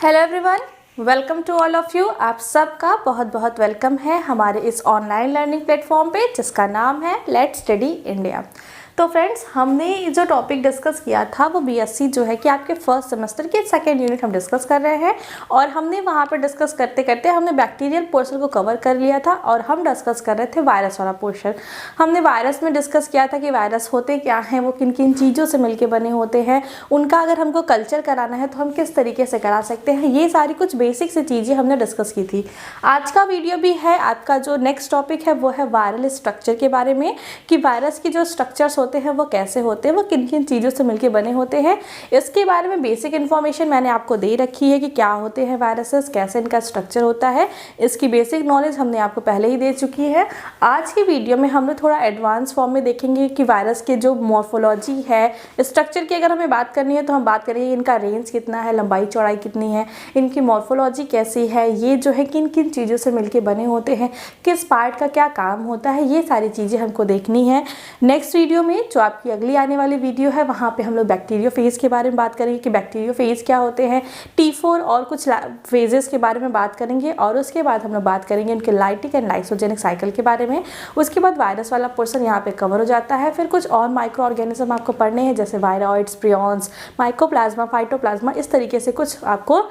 Hello everyone, welcome to all of you. आप सबका बहुत बहुत वेलकम है हमारे इस ऑनलाइन लर्निंग प्लेटफॉर्म पे जिसका नाम है लेट्स स्टडी इंडिया। तो फ्रेंड्स, हमने जो टॉपिक डिस्कस किया था वो बीएससी जो है कि आपके फर्स्ट सेमेस्टर के सेकेंड यूनिट हम डिस्कस कर रहे हैं। और हमने वहाँ पर डिस्कस करते करते हमने बैक्टीरियल पोर्शन को कवर कर लिया था और हम डिस्कस कर रहे थे वायरस वाला पोर्शन। हमने वायरस में डिस्कस किया था कि वायरस होते क्या हैं, वो किन किन चीज़ों से मिलकर बने होते हैं, उनका अगर हमको कल्चर कराना है तो हम किस तरीके से करा सकते हैं। ये सारी कुछ बेसिक सी चीज़ें हमने डिस्कस की थी। आज का वीडियो भी है, आपका जो नेक्स्ट टॉपिक है वो है वायरल स्ट्रक्चर के बारे में, कि वायरस की जो स्ट्रक्चर्स होते हैं वो कैसे होते हैं, वो किन किन चीज़ों से मिलकर बने होते हैं। इसके बारे में बेसिक इन्फॉर्मेशन मैंने आपको दे रखी है कि क्या होते हैं वायरसेस, कैसे इनका स्ट्रक्चर होता है। इसकी बेसिक नॉलेज हमने आपको पहले ही दे चुकी है। आज की वीडियो में हम लोग थोड़ा एडवांस फॉर्म में देखेंगे कि वायरस के जो मॉर्फोलॉजी है, स्ट्रक्चर की अगर हमें बात करनी है तो हम बात करेंगे इनका रेंज कितना है, लंबाई चौड़ाई कितनी है, इनकी मॉर्फोलॉजी कैसी है, ये जो है किन किन चीज़ों से मिलकर बने होते हैं, किस पार्ट का क्या काम होता है, ये सारी चीज़ें हमको देखनी है। नेक्स्ट वीडियो में जो आपकी अगली आने वाली वीडियो है वहाँ पे हम लोग बैक्टीरियोफेज के बारे में बात करेंगे कि बैक्टीरियोफेज क्या होते हैं, T4 और कुछ फेजेस के बारे में बात करेंगे। और उसके बाद हम लोग बात करेंगे इनके लाइटिक एंड लाइसोजेनिक साइकिल के बारे में। उसके बाद वायरस वाला पोर्शन यहाँ पे कवर हो जाता है। फिर कुछ और माइक्रो ऑर्गेनिज्म आपको पढ़ने हैं जैसे वायरॉइड्स, प्रियॉन्स, माइकोप्लाज्मा, फाइटोप्लाज्मा, इस तरीके से कुछ आपको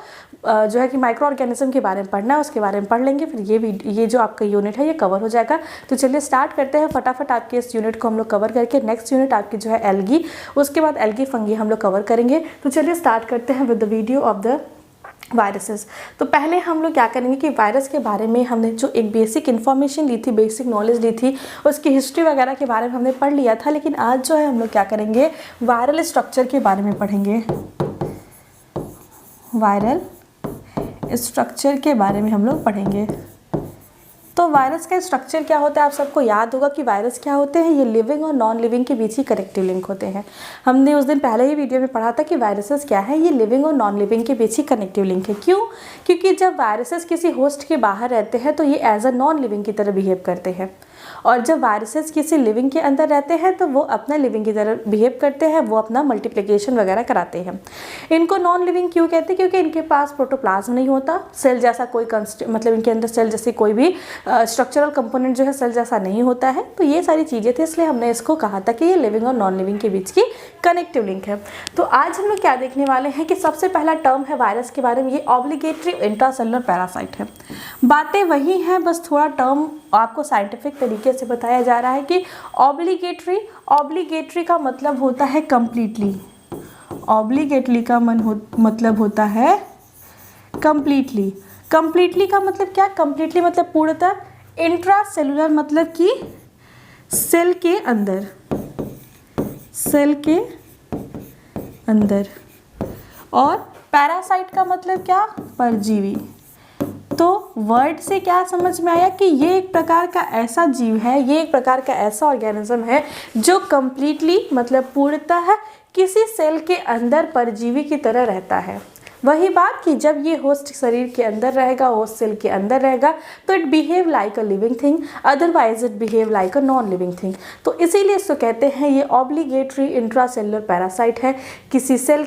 जो है कि माइक्रो ऑर्गेनिज्म के बारे में पढ़ना है, उसके बारे में पढ़ लेंगे। फिर ये जो आपका यूनिट है ये कवर हो जाएगा। तो चलिए स्टार्ट करते हैं फटाफट आपके इस यूनिट को हम लोग कवर करके। नेक्स्ट यूनिट आपकी जो है एल्गी, उसके बाद एल्गी फंगी हम लोग कवर करेंगे। तो चलिए स्टार्ट करते हैं with the video of the viruses. तो पहले हम लोग क्या करेंगे कि वायरस के बारे में हमने जो एक बेसिक इन्फॉर्मेशन ली थी, बेसिक नॉलेज ली थी, उसकी हिस्ट्री वगैरह के बारे में हमने पढ़ लिया था। लेकिन आज जो है हम लोग क्या करेंगे, वायरल स्ट्रक्चर के बारे में पढ़ेंगे। वायरल स्ट्रक्चर के बारे में हम लोग पढ़ेंगे। तो वायरस का स्ट्रक्चर क्या होता है, आप सबको याद होगा कि वायरस क्या होते हैं। ये लिविंग और नॉन लिविंग के बीच ही कनेक्टिव लिंक होते हैं। हमने उस दिन पहले ही वीडियो में पढ़ा था कि वायरसेस क्या है, ये लिविंग और नॉन लिविंग के बीच ही कनेक्टिव लिंक है। क्यों? क्योंकि जब वायरसेस किसी होस्ट के बाहर रहते हैं तो ये एज अ नॉन लिविंग की तरह बिहेव करते हैं, और जब वायरसेस किसी लिविंग के अंदर रहते हैं तो वो अपना लिविंग की तरह बिहेव करते हैं, वो अपना मल्टीप्लिकेशन वगैरह कराते हैं। इनको नॉन लिविंग क्यों कहते हैं? क्योंकि इनके पास प्रोटोप्लाज्म नहीं होता, सेल जैसा कोई मतलब इनके अंदर सेल जैसी कोई भी स्ट्रक्चरल कंपोनेंट जो है सेल जैसा नहीं होता है। तो ये सारी चीज़ें थी, इसलिए हमने इसको कहा था कि ये लिविंग और नॉन लिविंग के बीच की कनेक्टिव लिंक है। तो आज हम लोग क्या देखने वाले हैं कि सबसे पहला टर्म है वायरस के बारे में, ये ऑब्लिगेटरी इंट्रासेलुलर पैरासाइट है। बातें वही हैं, बस थोड़ा टर्म आपको साइंटिफिक तरीके से बताया जा रहा है कि ऑब्लिगेटरी का मतलब होता है कंप्लीटली। ऑब्लिगेटली का मतलब होता है कंप्लीटली। कंप्लीटली का मतलब क्या? कंप्लीटली मतलब पूर्णतः। इंट्रासेलुलर मतलब कि सेल के अंदर, सेल के अंदर। और पैरासाइट का मतलब क्या? परजीवी। तो वर्ड से क्या समझ में आया कि ये एक प्रकार का ऐसा जीव है, ये एक प्रकार का ऐसा ऑर्गेनिज्म है जो कंप्लीटली मतलब पूर्णतः किसी सेल के अंदर परजीवी की तरह रहता है। वही बात कि जब ये होस्ट शरीर के अंदर रहेगा, होस्ट सेल के अंदर रहेगा, तो it behave like a living thing, otherwise it behave like a non living thing. तो इसीलिए इसको कहते हैं ये ऑब्लिगेटरी इंट्रासेलुलर पैरासाइट है। किसी सेल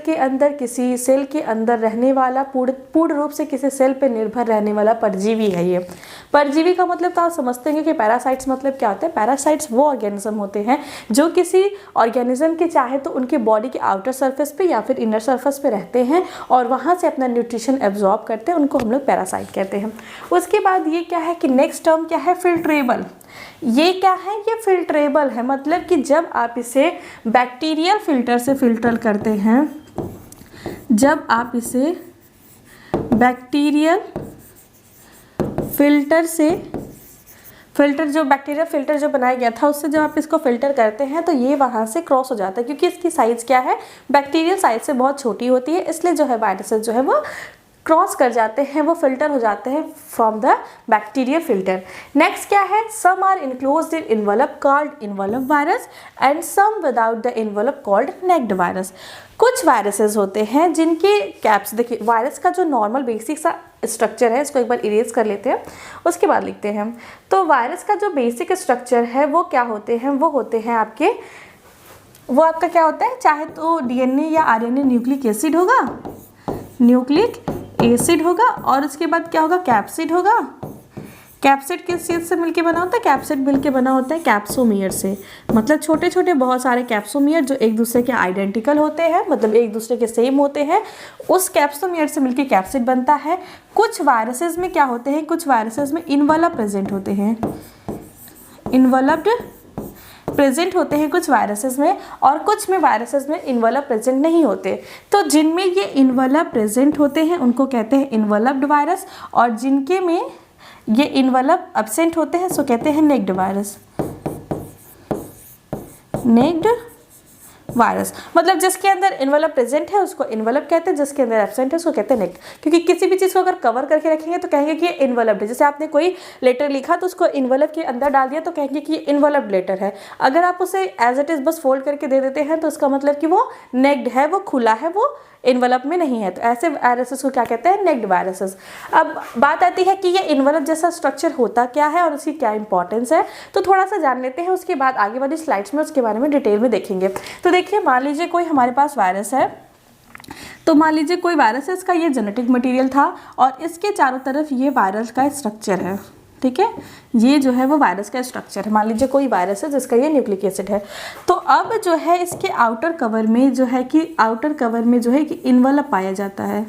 के अंदर रहने वाला, पूर्ण रूप से किसी सेल पर निर्भर रहने वाला परजीवी है ये। परजीवी का मतलब तो आप समझते हैं कि पैरासाइट्स मतलब क्या होता है। पैरासाइट्स वो ऑर्गेनिज्म होते हैं जो किसी ऑर्गेनिज्म के चाहे तो उनके बॉडी के आउटर सरफेस पे या फिर इनर सरफेस पे रहते हैं और वहाँ से अपना न्यूट्रिशन एब्जॉर्ब करते हैं, उनको हम लोग पैरासाइट कहते हैं। उसके बाद ये क्या है कि नेक्स्ट टर्म क्या है, फिल्ट्रेबल। ये क्या है? ये फिल्ट्रेबल है, मतलब कि जब आप इसे बैक्टीरियल फिल्टर से फिल्टर करते हैं, जब आप इसे बैक्टीरियल फिल्टर जो बैक्टीरिया फिल्टर जो बनाया गया था उससे जब आप इसको फिल्टर करते हैं तो ये वहाँ से क्रॉस हो जाता है, क्योंकि इसकी साइज़ क्या है, बैक्टीरियल साइज से बहुत छोटी होती है। इसलिए जो है वायरसेस जो है वो क्रॉस कर जाते हैं, वो फिल्टर हो जाते हैं from the bacterial filter. Next क्या है, some are enclosed in envelope called envelope virus and some without the envelope called naked virus. कुछ वायरसेस होते हैं जिनके कैप्स, देखिए वायरस का जो नॉर्मल बेसिक सा स्ट्रक्चर है, इसको एक बार इरेज कर लेते हैं, उसके बाद लिखते हैं हम। तो वायरस का जो बेसिक स्ट्रक्चर है वो क्या होते हैं, वो होते हैं आपका क्या होता है, चाहे तो डीएनए या आरएनए न्यूक्लिक एसिड होगा, न्यूक्लिक एसिड होगा और उसके बाद क्या होगा, कैप्सिड होगा। कैप्सिड किस चीज़ से मिलके बना होता है, कैप्सिड मिलके बना होता है कैप्सोमियर से, मतलब छोटे छोटे बहुत सारे कैप्सोमियर जो एक दूसरे के आइडेंटिकल होते हैं, मतलब एक दूसरे के सेम होते हैं, उस कैप्सोमियर से मिलके कैप्सिड बनता है। कुछ वायरसेस में क्या होते हैं, कुछ वायरसेस में इन्वलप प्रेजेंट होते हैं, इन्वलप्ड प्रेजेंट होते हैं कुछ वायरसेस में, और कुछ में वायरसेस में इन्वलप प्रेजेंट नहीं होते। तो जिनमें ये इन्वलप प्रेजेंट होते हैं उनको कहते हैं इन्वलप्ड वायरस, और जिनके में ये इन्वलप एब्सेंट होते हैं सो कहते हैं नेक्ड वायरस। नेक्ड वायरस मतलब जिसके अंदर इन्वलप प्रेजेंट है उसको इन्वलप कहते हैं, जिसके अंदर एब्सेंट है उसको कहते हैं नेक्ड। क्योंकि किसी भी चीज़ को अगर कवर करके रखेंगे तो कहेंगे कि ये इन्वलप्ड है। जैसे आपने कोई लेटर लिखा तो उसको इन्वलप के अंदर डाल दिया तो कहेंगे कि ये इन्वलप्ड लेटर है। अगर आप उसे एज इट इज़ बस फोल्ड करके दे देते हैं तो उसका मतलब कि वो नेक्ड है, वो खुला है, वो इन्वलप में नहीं है। तो ऐसे वायरसेस को क्या कहते हैं, नेक्ड वायरसेस। अब बात आती है कि ये इन्वलप जैसा स्ट्रक्चर होता क्या है और उसकी क्या इंपॉर्टेंस है, तो थोड़ा सा जान लेते हैं, उसके बाद आगे वाली स्लाइड्स में उसके बारे में डिटेल में देखेंगे। तो देखिए, मान लीजिए कोई हमारे पास वायरस है, तो मान लीजिए कोई वायरस है, इसका ये जेनेटिक मटेरियल था और इसके चारों तरफ ये वायरस का स्ट्रक्चर है, ठीक है। ये जो है वो वायरस का स्ट्रक्चर है। मान लीजिए कोई वायरस है जिसका ये न्यूक्लिक एसिड है, तो अब जो है इसके आउटर कवर में जो है कि इन्वलप पाया जाता है,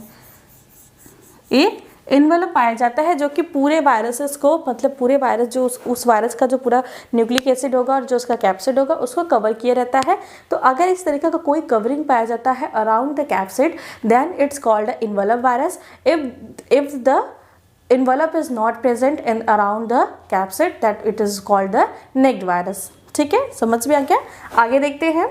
एक इन्वलप पाया जाता है जो कि पूरे वायरसेस को, मतलब पूरे वायरस जो उस वायरस का जो पूरा न्यूक्लिक एसिड होगा और जो उसका कैप्सिड होगा उसको कवर किया रहता है। तो अगर इस तरीके का कोई कवरिंग पाया जाता है around the capsid, then it's called a envelope virus. If the envelope is not present in around the capsid, that it is called the necked virus। ठीक है, समझ में आ गया। आगे देखते हैं।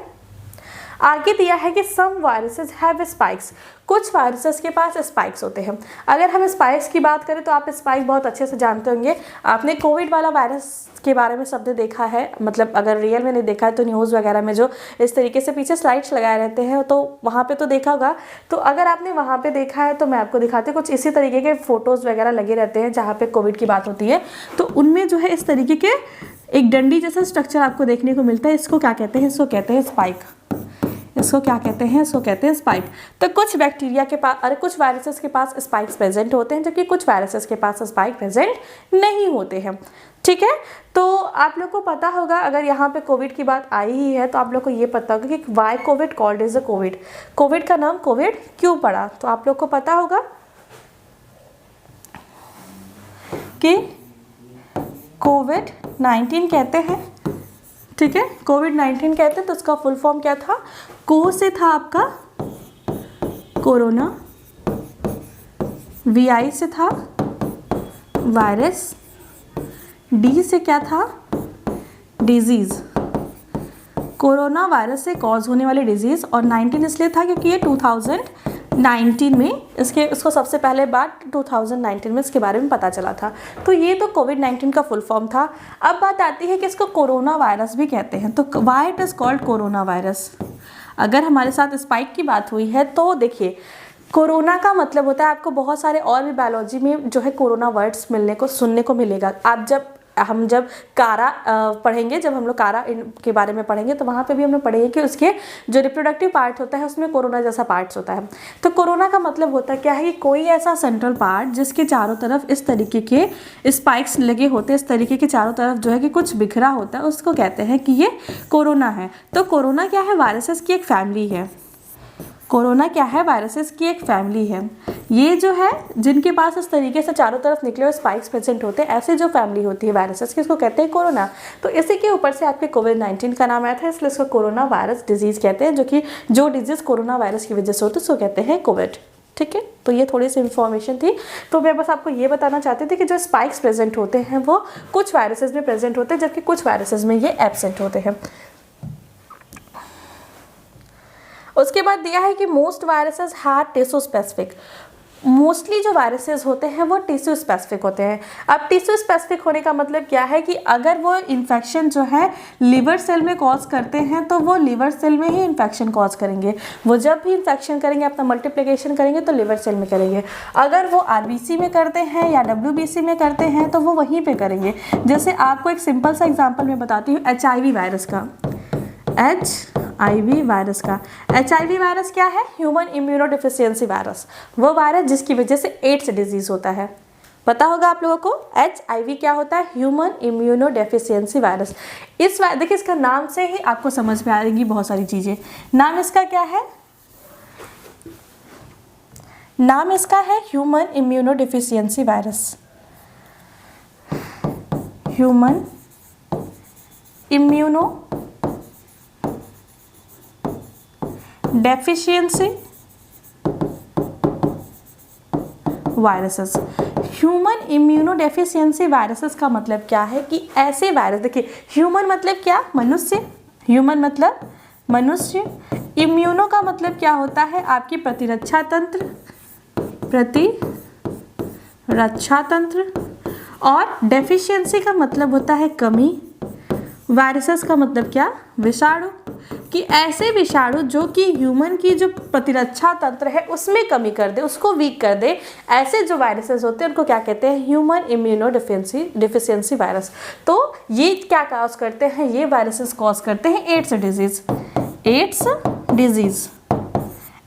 आगे दिया है कि some viruses have spikes, कुछ वायरसेस के पास स्पाइक्स होते हैं। अगर हम स्पाइक्स की बात करें तो आप स्पाइक बहुत अच्छे से जानते होंगे। आपने कोविड वाला वायरस के बारे में शब्द देखा है, मतलब अगर रियल में नहीं देखा है तो न्यूज़ वगैरह में जो इस तरीके से पीछे स्लाइड्स लगाए रहते हैं तो वहाँ पे तो देखा होगा। तो अगर आपने वहाँ पे देखा है तो मैं आपको दिखाती हूँ, कुछ इसी तरीके के फ़ोटोज़ वगैरह लगे रहते हैं जहाँ पे कोविड की बात होती है। तो उनमें जो है इस तरीके के एक डंडी जैसा स्ट्रक्चर आपको देखने को मिलता है। इसको क्या कहते हैं, इसको कहते हैं स्पाइक। इसको क्या कहते हैं, इसको कहते हैं स्पाइक। तो कुछ बैक्टीरिया के पास, कुछ वायरसेस के पास स्पाइक्स प्रेजेंट होते हैं, जबकि कुछ वायरसेस के पास स्पाइक प्रेजेंट नहीं होते हैं। ठीक है, तो आप लोग को पता होगा, अगर यहाँ पे कोविड की बात आई ही है तो आप लोग को ये पता होगा कि why COVID called is a COVID, COVID का नाम कोविड क्यों पड़ा। तो आप लोग को पता होगा कि कोविड-19 कहते हैं, ठीक है, कोविड-19 कहते हैं। तो उसका फुल फॉर्म क्या था, को से था आपका कोरोना, वी से था वायरस, डी से क्या था डिजीज़, कोरोना वायरस से कॉज होने वाली डिजीज़। और 19 इसलिए था क्योंकि ये 2019 में इसको सबसे पहले बार 2019 में इसके बारे में पता चला था। तो ये तो कोविड-19 का फुल फॉर्म था। अब बात आती है कि इसको कोरोना वायरस भी कहते हैं। तो why it is called corona virus. अगर हमारे साथ स्पाइक की बात हुई है तो देखिए, कोरोना का मतलब होता है, आपको बहुत सारे और भी बायोलॉजी में जो है कोरोना वर्ड्स सुनने को मिलेगा। आप हम जब कारा पढ़ेंगे, जब हम लोग कारा के बारे में पढ़ेंगे तो वहाँ पे भी हम लोग पढ़ेंगे कि उसके जो रिप्रोडक्टिव पार्ट होता है उसमें कोरोना जैसा पार्ट्स होता है। तो कोरोना का मतलब होता क्या है कि कोई ऐसा सेंट्रल पार्ट जिसके चारों तरफ इस तरीके के स्पाइक्स लगे होते हैं, इस तरीके के चारों तरफ जो है कि कुछ बिखरा होता है, उसको कहते हैं कि ये कोरोना है। तो कोरोना क्या है, वायरसेस की एक फैमिली है। कोरोना क्या है, वायरसेस की एक फैमिली है। ये जो है जिनके पास इस तरीके से चारों तरफ निकले हुए स्पाइक्स प्रेजेंट होते हैं, ऐसे जो फैमिली होती है वायरसेस की, इसको कहते हैं कोरोना। तो इसी के ऊपर से आपके कोविड-19 का नाम आया था, इसलिए इसको कोरोना वायरस डिजीज़ कहते हैं। जो डिजीज़ कोरोना वायरस की वजह से होती है उसको कहते हैं कोविड। ठीक है, तो ये थोड़ी सी इन्फॉर्मेशन थी। तो मैं बस आपको ये बताना चाहती थी कि जो स्पाइक्स प्रेजेंट होते हैं वो कुछ वायरसेस में प्रेजेंट होते हैं, जबकि कुछ वायरसेस में ये एब्सेंट होते हैं। उसके बाद दिया है कि most viruses have tissue specific. Mostly जो वायरसेस होते हैं वो टिश्यू स्पेसिफिक होते हैं। अब टिश्यू स्पेसिफिक होने का मतलब क्या है कि अगर वो इन्फेक्शन जो है लिवर सेल में कॉज करते हैं तो वो लिवर सेल में ही इन्फेक्शन कॉज करेंगे। वो जब भी इन्फेक्शन करेंगे, अपना मल्टीप्लिकेशन करेंगे तो लिवर सेल में करेंगे। अगर वो आरबीसी में करते हैं या डब्ल्यूबीसी में करते हैं तो वो वहीं पर करेंगे। जैसे आपको एक सिंपल सा एग्जाम्पल मैं बताती हूँ HIV वायरस का। HIV वायरस का। HIV वायरस क्या है? ह्यूमन इम्यूनो डिफिशियंसी वायरस, वो वायरस जिसकी वजह से एड्स डिजीज होता है। पता होगा आप लोगों को HIV क्या होता है? Human immuno deficiency virus. देखिए इसका नाम से ही आपको समझ में आएगी बहुत सारी चीज़ें। नाम इसका क्या है? नाम इसका है human immuno deficiency virus. Human immuno deficiency viruses. Human immuno deficiency viruses का मतलब क्या है कि ऐसे वायरस, देखिए ह्यूमन मतलब क्या? मनुष्य। ह्यूमन मतलब मनुष्य। इम्यूनो का मतलब क्या होता है? आपकी प्रतिरक्षा तंत्र, प्रतिरक्षा तंत्र। और डेफिशिएंसी का मतलब होता है कमी। वायरसेस का मतलब क्या? विषाणु। कि ऐसे विषाणु जो कि ह्यूमन की जो प्रतिरक्षा तंत्र है उसमें कमी कर दे, उसको वीक कर दे, ऐसे जो वायरसेस होते हैं उनको क्या कहते हैं? Human immuno deficiency virus. तो ये क्या कॉज करते हैं? ये वायरसेस कॉज करते हैं AIDS disease. AIDS disease,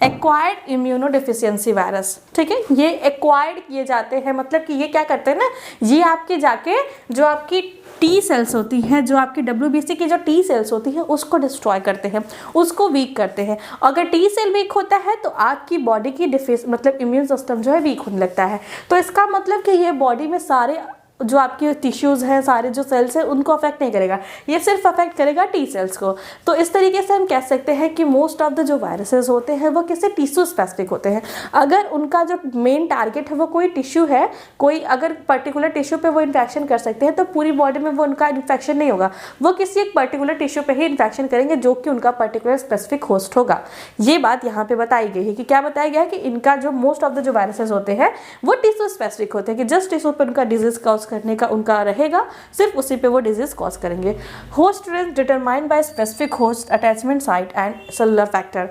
acquired immunodeficiency virus. ठीक है, ये एक्वायर्ड किए जाते हैं, मतलब कि ये क्या करते हैं ना, ये आपके जाके जो आपकी टी सेल्स होती हैं, जो आपकी WBC की जो टी सेल्स होती हैं उसको डिस्ट्रॉय करते हैं, उसको वीक करते हैं। अगर टी सेल वीक होता है तो आपकी बॉडी की मतलब इम्यून सिस्टम जो है वीक होने लगता है। तो इसका मतलब कि ये बॉडी में सारे जो आपके टिश्यूज़ हैं, सारे जो सेल्स हैं उनको अफेक्ट नहीं करेगा, ये सिर्फ अफेक्ट करेगा टी सेल्स को। तो इस तरीके से हम कह सकते हैं कि मोस्ट ऑफ द जो वायरसेस होते हैं वो किसी टिश्यू स्पेसिफिक होते हैं। अगर उनका जो मेन टारगेट है वो कोई टिश्यू है, कोई अगर पर्टिकुलर टिश्यू पे वो इन्फेक्शन कर सकते हैं तो पूरी बॉडी में वो उनका इन्फेक्शन नहीं होगा, वो किसी एक पर्टिकुलर टिश्यू पे ही इन्फेक्शन करेंगे जो कि उनका पर्टिकुलर स्पेसिफिक होस्ट होगा। ये बात यहाँ पे बताई गई है कि क्या बताया गया है कि इनका जो मोस्ट ऑफ द जो वायरसेस होते हैं वो टिश्यू स्पेसिफिक होते हैं, कि जस्ट टिश्यू पर उनका डिजीज कॉज करने का उनका रहेगा, सिर्फ उसी पे वो डिजीज कॉज करेंगे। Host range determined by specific host attachment site and cellular factor.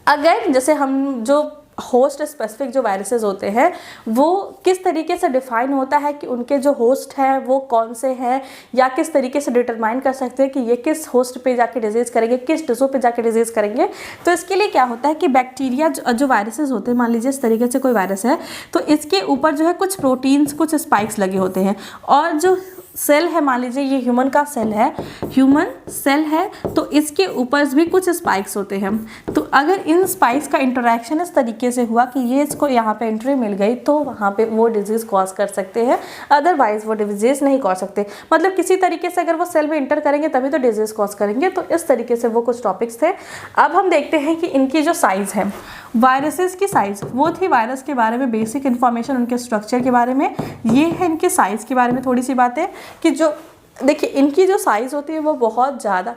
अगर जैसे हम जो होस्ट स्पेसिफिक जो वायरसेस होते हैं वो किस तरीके से डिफाइन होता है कि उनके जो होस्ट हैं वो कौन से हैं, या किस तरीके से डिटरमाइन कर सकते हैं कि ये किस होस्ट पे जाके डिजीज़ करेंगे, किस टिश्यू पे जाके डिजीज़ करेंगे। तो इसके लिए क्या होता है कि बैक्टीरिया जो वायरसेस होते हैं, मान लीजिए इस तरीके से कोई वायरस है तो इसके ऊपर जो है कुछ प्रोटीन्स, कुछ स्पाइक्स लगे होते हैं, और जो सेल है, मान लीजिए ये ह्यूमन का सेल है, ह्यूमन सेल है तो इसके ऊपर भी कुछ स्पाइक्स होते हैं। तो अगर इन स्पाइक्स का इंटरेक्शन इस तरीके से हुआ कि ये इसको यहाँ पे एंट्री मिल गई तो वहाँ पे वो डिजीज़ कॉज कर सकते हैं, अदरवाइज वो डिजीज़ नहीं कॉज सकते। मतलब किसी तरीके से अगर वो सेल में इंटर करेंगे तभी तो डिजीज़ कॉज करेंगे। तो इस तरीके से वो कुछ टॉपिक्स थे। अब हम देखते हैं कि इनकी जो साइज़ है, वायरसेस की साइज़, वो थी वायरस के बारे में बेसिक इन्फॉर्मेशन, उनके स्ट्रक्चर के बारे में। ये है इनके साइज़ के बारे में थोड़ी सी बातें कि जो देखिए इनकी जो साइज़ होती है वो बहुत ज़्यादा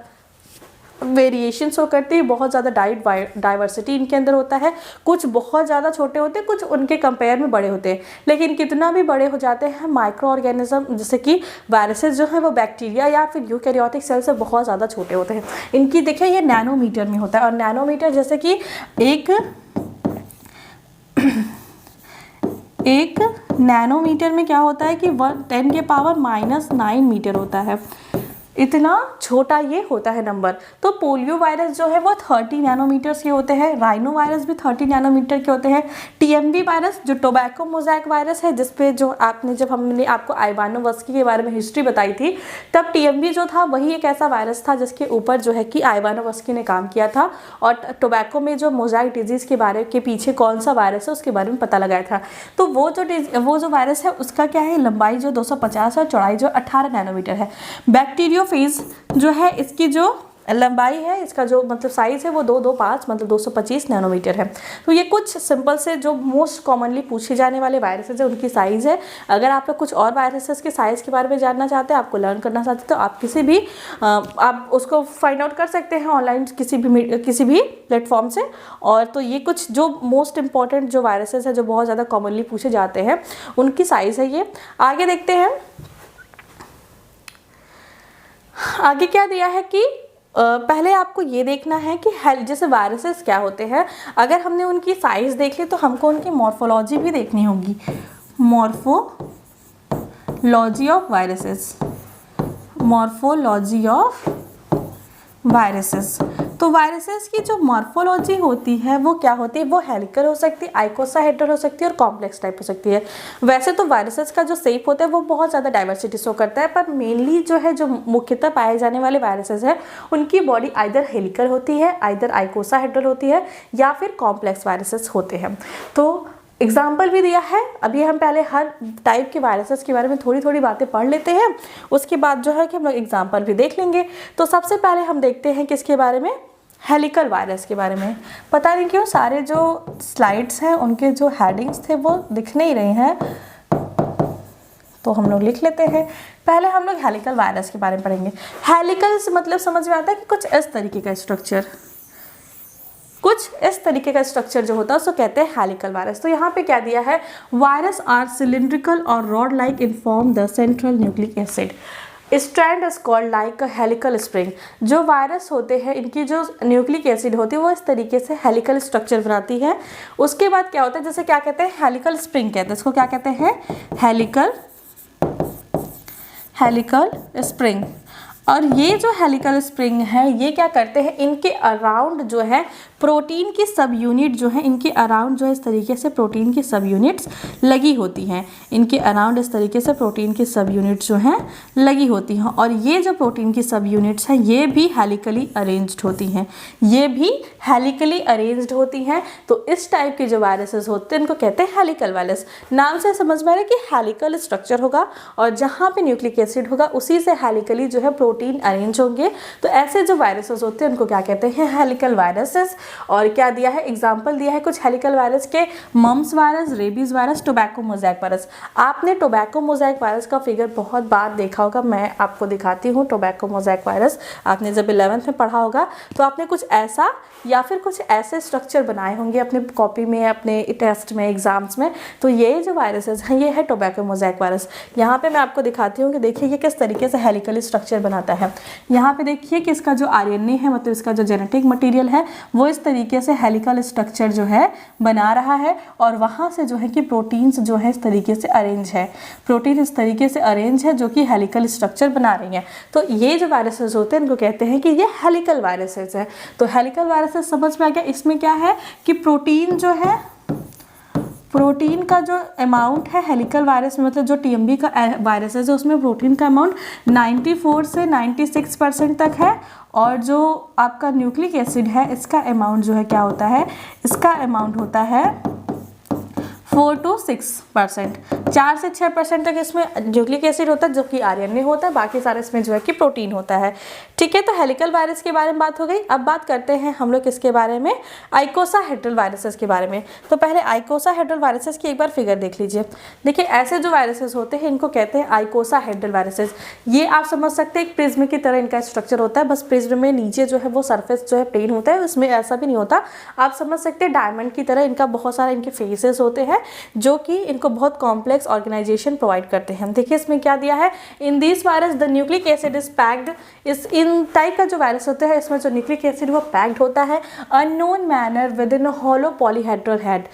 वेरिएशन शो करती है, बहुत ज़्यादा डाइवर्सिटी इनके अंदर होता है। कुछ बहुत ज़्यादा छोटे होते हैं, कुछ उनके कंपेयर में बड़े होते हैं, लेकिन कितना भी बड़े हो जाते हैं माइक्रो ऑर्गेनिज्म जैसे कि वायरसेस जो है वो बैक्टीरिया या फिर यूकैरियोटिक सेल से बहुत ज़्यादा छोटे होते हैं। इनकी देखिए ये नैनोमीटर में होता है, और नैनोमीटर जैसे कि एक नैनोमीटर में क्या होता है कि 10⁻⁹ मीटर होता है, इतना छोटा ये होता है नंबर। तो पोलियो वायरस जो है वो 30 नैनोमीटर्स के होते हैं, राइनो वायरस भी 30 नैनोमीटर के होते हैं। TMV वायरस जो टोबैको मोज़ैक वायरस है, जिसपे जो आपने जब हमने आपको आइवानोवस्की के बारे में हिस्ट्री बताई थी तब TMV जो था वही एक ऐसा वायरस था जिसके ऊपर जो है कि आइवानोवस्की ने काम किया था, और टोबैको में जो मोज़ैक डिजीज़ के बारे के पीछे कौन सा वायरस है उसके बारे में पता लगाया था। तो वो जो वायरस है उसका क्या है, लंबाई जो 250 और चौड़ाई जो 18 नैनोमीटर है। बैक्टीरियोफेज जो है इसकी जो लंबाई है, इसका जो मतलब साइज़ है वो 225 मतलब 225 नैनोमीटर है। तो ये कुछ सिंपल से जो मोस्ट कॉमनली पूछे जाने वाले वायरसेस है उनकी साइज़ है। अगर आप लोग कुछ और वायरसेस के साइज़ के बारे में जानना चाहते हैं, आपको लर्न करना चाहते हैं, तो आप किसी भी आप उसको फाइंड आउट कर सकते हैं ऑनलाइन किसी भी प्लेटफॉर्म से। और तो ये कुछ जो मोस्ट इंपॉर्टेंट जो वायरसेस है जो बहुत ज़्यादा कॉमनली पूछे जाते हैं उनकी साइज़ है ये। आगे देखते हैं, आगे क्या दिया है कि पहले आपको ये देखना है कि जैसे वायरसेस क्या होते हैं। अगर हमने उनकी साइज़ देख ली तो हमको उनकी मॉर्फोलॉजी भी देखनी होगी, morphology of viruses, morphology of viruses. तो वायरसेस की जो मॉर्फोलॉजी होती है वो क्या होती है, वो हेलिकल हो सकती है, आइकोसाहेड्रल हो सकती है और कॉम्प्लेक्स टाइप हो सकती है। वैसे तो वायरसेस का जो शेप होता है वो बहुत ज़्यादा डाइवर्सिटी शो करता है, पर मेनली जो है जो मुख्यतः पाए जाने वाले वायरसेस है उनकी बॉडी आइदर हेलिकल होती है, आइदर आइकोसाहेड्रल होती है या फिर कॉम्प्लेक्स वायरसेस होते हैं। तो एग्जाम्पल भी दिया है। अभी हम पहले हर टाइप के वायरसेस के बारे में थोड़ी थोड़ी बातें पढ़ लेते हैं, उसके बाद जो है कि हम लोग एग्जाम्पल भी देख लेंगे। तो सबसे पहले हम देखते हैं किसके बारे में, हेलिकल वायरस के बारे में। पता नहीं क्यों सारे जो स्लाइड्स हैं उनके जो हेडिंग्स थे वो दिख नहीं रहे हैं, तो हम लोग लिख लेते हैं। पहले हम लोग हेलिकल वायरस के बारे में पढ़ेंगे। हेलिकल से मतलब समझ में आता है कि कुछ इस तरीके का स्ट्रक्चर, कुछ इस तरीके का स्ट्रक्चर जो होता है उसको कहते हैं हेलिकल वायरस। तो यहाँ पे क्या दिया है, वायरस आर सिलिंड्रिकल और rod like in form the central nucleic acid strand is called like a helical spring. जो वायरस होते हैं इनकी जो न्यूक्लिक एसिड होती है वो इस तरीके से हेलिकल स्ट्रक्चर बनाती है। उसके बाद क्या होता है, जैसे क्या कहते हैं, हेलिकल स्प्रिंग कहते हैं, इसको क्या कहते हैं, हेलिकल स्प्रिंग। और ये जो हेलिकल स्प्रिंग है ये क्या करते हैं, इनके अराउंड जो है प्रोटीन की सब यूनिट जो है, इनके अराउंड जो है इस तरीके से प्रोटीन की सब यूनिट्स लगी होती हैं, इनके अराउंड इस तरीके से प्रोटीन की सब यूनिट्स जो हैं लगी होती हैं। और ये जो प्रोटीन की सब यूनिट्स हैं ये भी हेलिकली अरेंज्ड होती हैं, ये भी हेलिकली अरेंज्ड होती हैं। तो इस टाइप के जो वायरसेस होते हैं इनको कहते हैं हेलिकल वायरस। नाम से समझ में आ रहा है कि हेलिकल स्ट्रक्चर होगा और जहाँ पे न्यूक्लिक एसिड होगा उसी से हेलिकली जो है प्रोटीन अरेंज होंगे। तो ऐसे जो वायरसेस होते हैं उनको क्या कहते हैं, हेलिकल वायरसेस। और क्या दिया है, एग्जाम्पल दिया है कुछ हेलिकल वायरस के, mumps virus, rabies virus, tobacco mosaic virus. आपने टोबैको मोज़ेक वायरस का फिगर बहुत बार देखा होगा, मैं आपको दिखाती हूँ। टोबैको मोज़ेक वायरस आपने जब 11th में पढ़ा होगा तो आपने कुछ ऐसा या फिर कुछ ऐसे स्ट्रक्चर बनाए होंगे अपने कॉपी में, अपने टेस्ट में, एग्जाम्स में। तो ये जो वायरसेस हैं ये है टोबैको मोज़ेक वायरस। यहाँ पे मैं आपको दिखाती हूँ कि देखिए ये किस तरीके से हेलिकल स्ट्रक्चर बनाता है। यहाँ पे देखिए कि इसका जो आरएनए है, मतलब इसका जो जेनेटिक मटेरियल है वो इस तरीके से हेलिकल स्ट्रक्चर जो है बना रहा है। और वहाँ से जो है कि प्रोटीन्स जो है इस तरीके से अरेंज है, प्रोटीन इस तरीके से अरेंज है जो कि हेलिकल स्ट्रक्चर बना रही हैं। तो ये जो वायरसेस होते हैं इनको कहते हैं कि ये हेलिकल वायरसेस है। तो हेलिकल वायरसेस समझ में आ गया। इसमें क्या है कि प्रोटीन जो है, प्रोटीन का जो अमाउंट है हेलिकल वायरस में, मतलब जो टीएमबी का वायरस है जो उसमें प्रोटीन का अमाउंट 94 से 96% तक है। और जो आपका न्यूक्लिक एसिड है इसका अमाउंट जो है क्या होता है, इसका अमाउंट होता है 4 to 6%, 4 से 6% तक इसमें न्यूक्लिक एसिड होता है जो कि आरएनए होता है, बाकी सारे इसमें जो है कि प्रोटीन होता है। ठीक है, तो हेलिकल वायरस के बारे में बात हो गई। अब बात करते हैं हम लोग किसके बारे में, आइकोसाहेड्रल वायरसेस के बारे में। तो पहले आइकोसाहेड्रल वायरसेस की एक बार फिगर देख लीजिए। देखिए ऐसे जो वायरसेस होते हैं इनको कहते हैं आइकोसाहेड्रल वायरसेस। ये आप समझ सकते हैं एक प्रिज्म की तरह इनका स्ट्रक्चर होता है, बस प्रिज्म में नीचे जो है वो सरफेस जो है प्लेन होता है, इसमें ऐसा भी नहीं होता। आप समझ सकते हैं डायमंड की तरह इनका बहुत सारा इनके फेसेस होते हैं जो कि इनको बहुत कॉम्प्लेक्स ऑर्गेनाइजेशन प्रोवाइड करते हैं। देखिए इसमें क्या दिया है, in this virus the nucleic acid is packed. In type का जो वायरस होता है इसमें जो न्यूक्लिक एसिड वो पैक्ड होता है unknown manner with in hollow polyhedral head.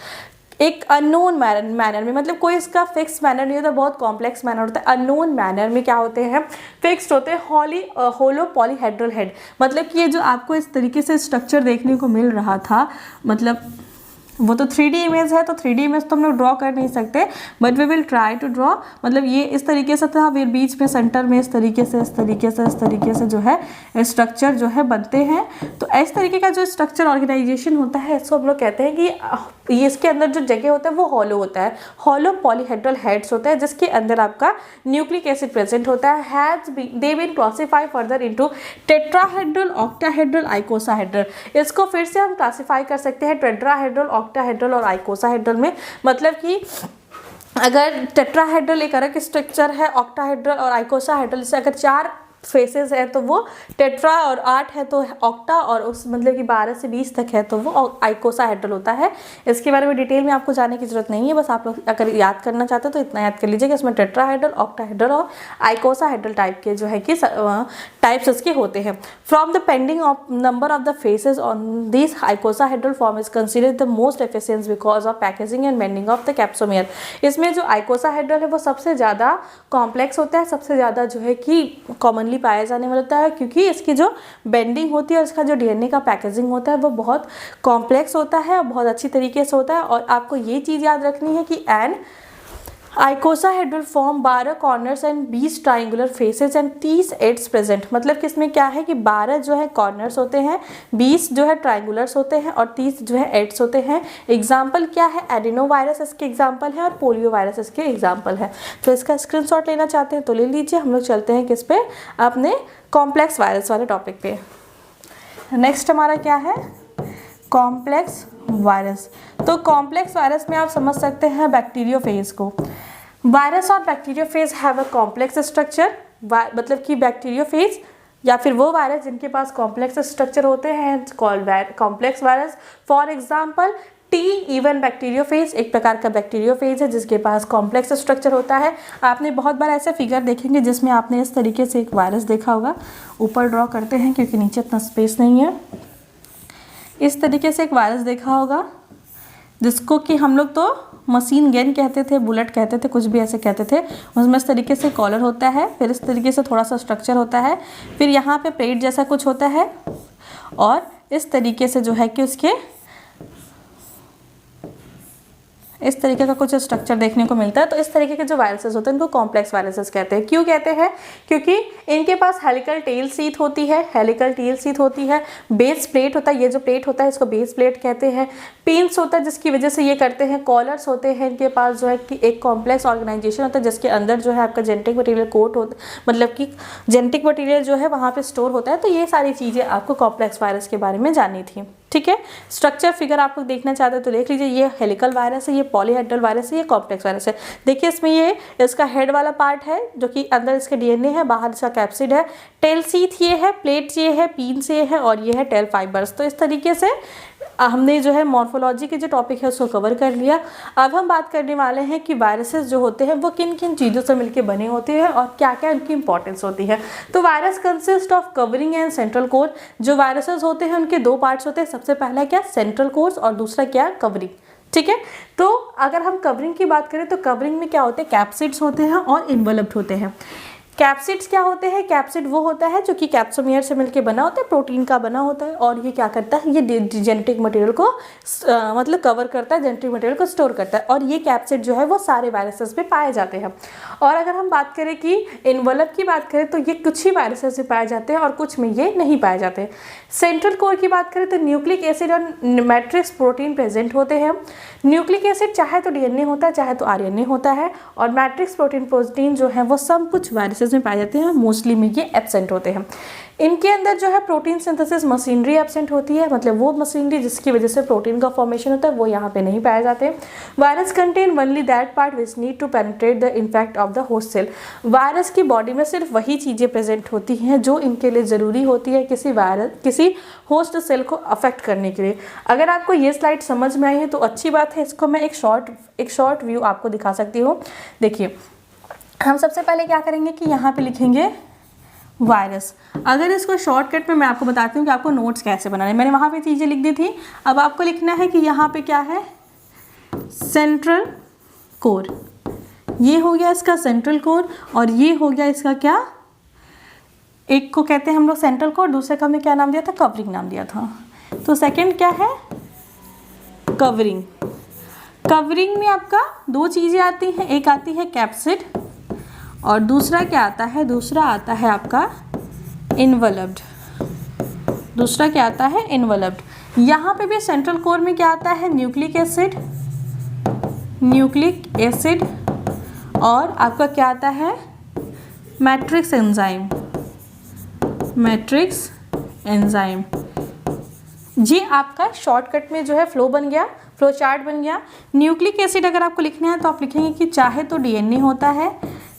एक अननोन मैनर में, मतलब कोई इसका फिक्स मैनर नहीं होता, बहुत कॉम्प्लेक्स मैनर होता है। अननोन मैनर में क्या होते हैं, फिक्स्ड होते हैं होलो पॉलीहेड्रल हेड। मतलब कि ये जो आपको इस तरीके से स्ट्रक्चर देखने को मिल रहा था, मतलब वो तो 3D इमेज है, तो 3D इमेज तो हम लोग ड्रॉ कर नहीं सकते, but we will try to draw. मतलब ये इस तरीके से था, फिर बीच में सेंटर में इस तरीके से जो है स्ट्रक्चर जो है बनते हैं। तो इस तरीके का जो स्ट्रक्चर ऑर्गेनाइजेशन होता है इसको हम लोग कहते हैं कि ये इसके अंदर जो जगह होता है वो हॉलो होता है, हॉलो पॉलीहेड्रल हेड्स होता है जिसके अंदर आपका न्यूक्लिक एसिड प्रेजेंट होता है। They been classify further into tetrahedral, octahedral, icosahedral. इसको फिर से हम क्लासीफाई कर सकते हैं टेट्राहेड्रल, ऑक्टाहेड्रल और आइकोसाहेड्रल में। मतलब कि अगर टेट्राहेड्रल एक अलग स्ट्रक्चर है, ऑक्टाहेड्रल और आइकोसाहेड्रल से अगर 4 फेसेस है तो वो टेट्रा, और 8 है तो ऑक्टा, और उस मतलब कि 12 से 20 तक है तो वो आइकोसाहेड्रल होता है। इसके बारे में डिटेल में आपको जानने की जरूरत नहीं है, बस आप लोग अगर याद करना चाहते हो तो इतना याद कर लीजिए कि इसमें टेट्राहेड्रल, ऑक्टाहेड्रल और आइकोसाहेड्रल टाइप के जो है कि टाइप्स इसके होते हैं। From the pending of number of the faces on this आइकोसाहेड्रल form is considered the most efficient because of packaging and bending of the capsomere. इसमें जो आइकोसाहेड्रल है वो सबसे ज़्यादा कॉम्प्लेक्स होता है, सबसे ज़्यादा जो है कि कॉमन कॉमनली पाया जाने वाला होता है, क्योंकि इसकी जो बेंडिंग होती है और इसका जो डीएनए का पैकेजिंग होता है वो बहुत कॉम्प्लेक्स होता है और बहुत अच्छी तरीके से होता है। और आपको ये चीज़ याद रखनी है कि an icosahedral form 12 corners and 20 triangular faces and 30 edges present. मतलब कि इसमें क्या है कि 12 जो है कॉर्नर्स होते हैं, 20 जो है ट्राइंगुलर्स होते हैं और 30 जो है एड्स होते हैं। एग्जाम्पल क्या है, एडिनो वायरस इसके एग्जाम्पल है और पोलियो वायरस इसके एग्जाम्पल है। तो इसका स्क्रीनशॉट लेना चाहते हैं तो ले लीजिए। हम लोग चलते हैं किस पे, अपने कॉम्प्लेक्स वायरस वाले टॉपिक पे। नेक्स्ट हमारा क्या है, कॉम्प्लेक्स वायरस। तो कॉम्प्लेक्स वायरस में आप समझ सकते हैं बैक्टीरियोफेज को। वायरस और bacteriophage have a complex structure. मतलब कि बैक्टीरियोफेज या फिर वो वायरस जिनके पास कॉम्प्लेक्स स्ट्रक्चर होते हैं called complex virus. For example T even bacteriophage एक प्रकार का बैक्टीरियोफेज है जिसके पास कॉम्प्लेक्स स्ट्रक्चर होता है। आपने बहुत बार ऐसे फिगर देखेंगे जिसमें आपने इस तरीके से एक वायरस देखा होगा। ऊपर ड्रॉ करते हैं क्योंकि नीचे इतना स्पेस नहीं है। इस तरीके से एक वायरस देखा होगा जिसको कि हम लोग तो मशीन गन कहते थे, बुलेट कहते थे, कुछ भी ऐसे कहते थे। उसमें इस तरीके से कॉलर होता है, फिर इस तरीके से थोड़ा सा स्ट्रक्चर होता है, फिर यहाँ पे प्लेट जैसा कुछ होता है और इस तरीके से जो है कि उसके इस तरीके का कुछ स्ट्रक्चर देखने को मिलता है। तो इस तरीके के जो वायरसेस होते हैं इनको कॉम्प्लेक्स वायरसेस कहते हैं। क्यों कहते हैं, क्योंकि इनके पास हेलिकल टेल सीथ होती है, हेलिकल टेल सीथ होती है, बेस प्लेट होता है, ये जो प्लेट होता है इसको बेस प्लेट कहते हैं, पिन्स होता है जिसकी वजह से ये करते हैं, कॉलर्स होते हैं, इनके पास जो है कि एक कॉम्प्लेक्स ऑर्गेनाइजेशन होता है जिसके अंदर जो है आपका जेनेटिक मटेरियल कोट होता, मतलब कि जेनेटिक मटेरियल जो है वहाँ पे स्टोर होता है। तो ये सारी चीज़ें आपको कॉम्प्लेक्स वायरस के बारे में जाननी थी। ठीक है, स्ट्रक्चर फिगर आप लोग देखना चाहते हो तो देख लीजिए। ये हेलिकल वायरस है, ये पॉलीहेड्रल वायरस है, ये कॉम्प्लेक्स वायरस है। देखिए इसमें ये इसका हेड वाला पार्ट है जो कि अंदर इसके डीएनए है, बाहर इसका कैप्सिड है, टेल सीथ ये है, प्लेट्स ये है, पीन्स ये है और ये है टेल फाइबर्स। तो इस तरीके से हमने जो है मॉर्फोलॉजी के जो टॉपिक है उसको कवर कर लिया। अब हम बात करने वाले हैं कि वायरसेस जो होते हैं वो किन किन चीज़ों से मिलकर बने होते हैं और क्या क्या उनकी इंपॉर्टेंस होती है। तो virus consist of covering and central core. जो वायरसेस होते हैं उनके दो पार्ट्स होते हैं, सबसे पहला क्या, सेंट्रल कोर्स और दूसरा क्या, कवरिंग। ठीक है, तो अगर हम कवरिंग की बात करें तो कवरिंग में क्या होते हैं, कैप्सिड्स होते हैं और इन्वेलप्ड होते हैं। कैप्सिड्स क्या होते हैं, कैप्सिड वो होता है जो कि कैप्सोमियर से मिलकर बना होता है, प्रोटीन का बना होता है और ये क्या करता है, ये जेनेटिक मटेरियल को मतलब कवर करता है, जेनेटिक मटेरियल को स्टोर करता है और ये कैप्सिड जो है वो सारे वायरसेस में पाए जाते हैं। और अगर हम बात करें कि इन्वेलप की बात करें तो ये कुछ ही वायरसेस में पाए जाते हैं और कुछ में ये नहीं पाए जाते। सेंट्रल कोर की बात करें तो न्यूक्लिक एसिड और मैट्रिक्स प्रोटीन प्रेजेंट होते हैं। न्यूक्लिक एसिड चाहे तो डीएनए होता है चाहे तो आरएनए होता है और मैट्रिक्स प्रोटीन जो है वो सब कुछ वायरसेस में पाए जाते हैं, मोस्टली में ये एब्सेंट होते हैं। इनके अंदर जो है प्रोटीन सिंथेसिस मशीनरी एब्सेंट होती है, मतलब वो मशीनरी जिसकी वजह से प्रोटीन का फॉर्मेशन होता है वो यहाँ पे नहीं पाए जाते। Virus contain only that part which need to penetrate the infect of the host cell. वायरस की बॉडी में सिर्फ वही चीज़ें प्रेजेंट होती हैं जो इनके लिए ज़रूरी होती है किसी होस्ट सेल को अफेक्ट करने के लिए। अगर आपको ये स्लाइड समझ में आई है तो अच्छी बात है, इसको मैं एक शॉर्ट व्यू आपको दिखा सकती हूँ। देखिए, हम सबसे पहले क्या करेंगे कि यहाँ पे लिखेंगे वायरस। अगर इसको शॉर्टकट में मैं आपको बताती हूँ कि आपको नोट्स कैसे बनाने, मैंने वहाँ पे चीज़ें लिख दी थी। अब आपको लिखना है कि यहाँ पे क्या है, सेंट्रल कोर। ये हो गया इसका सेंट्रल कोर और ये हो गया इसका क्या, एक को कहते हैं हम लोग सेंट्रल कोर, दूसरे का हमने क्या नाम दिया था, कवरिंग नाम दिया था। तो सेकेंड क्या है, कवरिंग। कवरिंग में आपका दो चीज़ें आती हैं, एक आती है कैप्सिड और दूसरा क्या आता है, दूसरा आता है आपका इन्वेलप्ड। दूसरा क्या आता है, इन्वेलप्ड। यहाँ पे भी सेंट्रल कोर में क्या आता है, न्यूक्लिक एसिड और आपका क्या आता है, मैट्रिक्स एंजाइम। ये आपका शॉर्टकट में जो है फ्लो बन गया, फ्लो चार्ट बन गया। न्यूक्लिक एसिड अगर आपको लिखना है तो आप लिखेंगे कि चाहे तो डीएनए होता है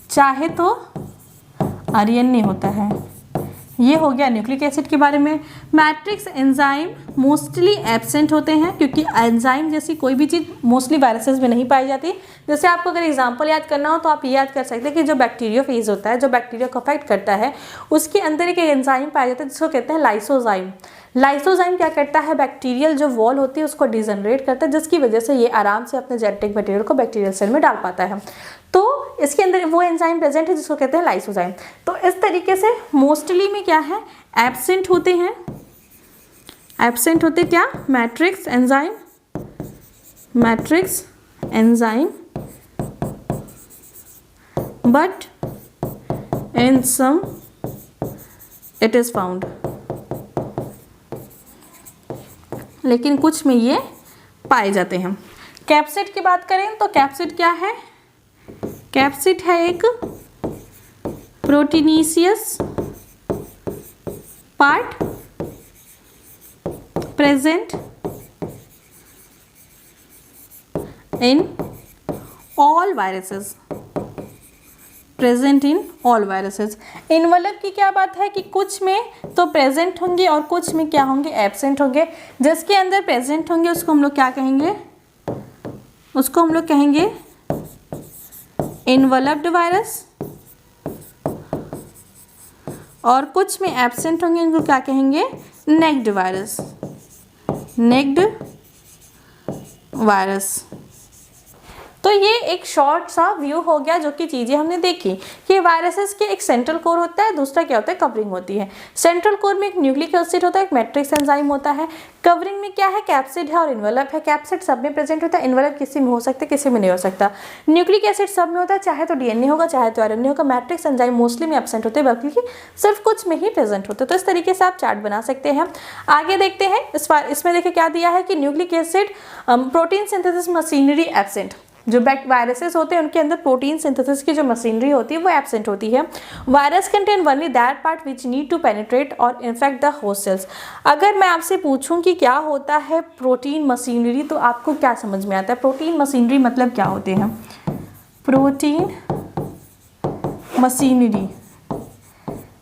चाहे तो आरएनए होता है। ये हो गया न्यूक्लिक एसिड के बारे में। मैट्रिक्स एंजाइम मोस्टली एब्सेंट होते हैं क्योंकि एंजाइम जैसी कोई भी चीज़ मोस्टली वायरसेस में नहीं पाई जाती। जैसे आपको अगर एग्जांपल याद करना हो तो आप ये याद कर सकते हैं कि जो बैक्टीरियोफेज होता है, जो बैक्टीरिया को अफेक्ट करता है, उसके अंदर एक एंजाइम पाया जाता है जिसको कहते हैं लाइसोजाइम। लाइसोजाइम क्या करता है, बैक्टीरियल जो वॉल होती है उसको डिजनरेट करता है, जिसकी वजह से ये आराम से अपने जेनेटिक मटेरियल को बैक्टीरियल सेल में डाल पाता है। तो इसके अंदर वो एंजाइम प्रेजेंट है जिसको कहते हैं लाइसोजाइम। तो इस तरीके से मोस्टली में क्या है, एब्सेंट होते हैं, एब्सेंट होते क्या, matrix enzyme, matrix enzyme, but in some it is found, लेकिन कुछ में ये पाए जाते हैं। कैप्सिड की बात करें तो कैप्सिड क्या है, कैप्सिड है एक proteinaceous part present in all viruses, present in all viruses. Envelope की क्या बात है कि कुछ में तो प्रेजेंट होंगे और कुछ में क्या होंगे, एब्सेंट होंगे। जिसके अंदर प्रेजेंट होंगे उसको हम लोग क्या कहेंगे, उसको हम लोग कहेंगे इनवलप्ड वायरस, और कुछ में एब्सेंट होंगे इनको क्या कहेंगे, नेक्ड वायरस, नेक्ड वायरस। तो ये एक शॉर्ट सा व्यू हो गया जो कि चीज़ें हमने देखी कि वायरसेस के एक सेंट्रल कोर होता है, दूसरा क्या होता है, कवरिंग होती है। सेंट्रल कोर में एक न्यूक्लिक एसिड होता है, एक मैट्रिक्स एंजाइम होता है। कवरिंग में क्या है, कैप्सिड है और इन्वेलप है। कैप्सिड सब में प्रेजेंट होता है, इन्वेलप किसी में हो सकता है, किसी में नहीं हो सकता। न्यूक्लिक एसिड सब में होता है, चाहे तो डीएनए होगा चाहे तो आरएनए होगा। मैट्रिक्स एंजाइम मोस्टली में एब्सेंट होते हैं, बल्कि सिर्फ कुछ में ही प्रेजेंट होते हैं। तो इस तरीके से आप चार्ट बना सकते हैं। आगे देखते हैं, इसमें देखिए क्या दिया है कि nucleic acid protein synthesis machinery absent. जो वायरसेस होते हैं उनके अंदर प्रोटीन सिंथेसिस की जो मशीनरी होती है वो एब्सेंट होती है। Virus contain only that part which need to penetrate और इन्फेक्ट द होस्ट सेल्स। अगर मैं आपसे पूछूं कि क्या होता है प्रोटीन मशीनरी, तो आपको क्या समझ में आता है? प्रोटीन मशीनरी मतलब क्या होते हैं? प्रोटीन मशीनरी,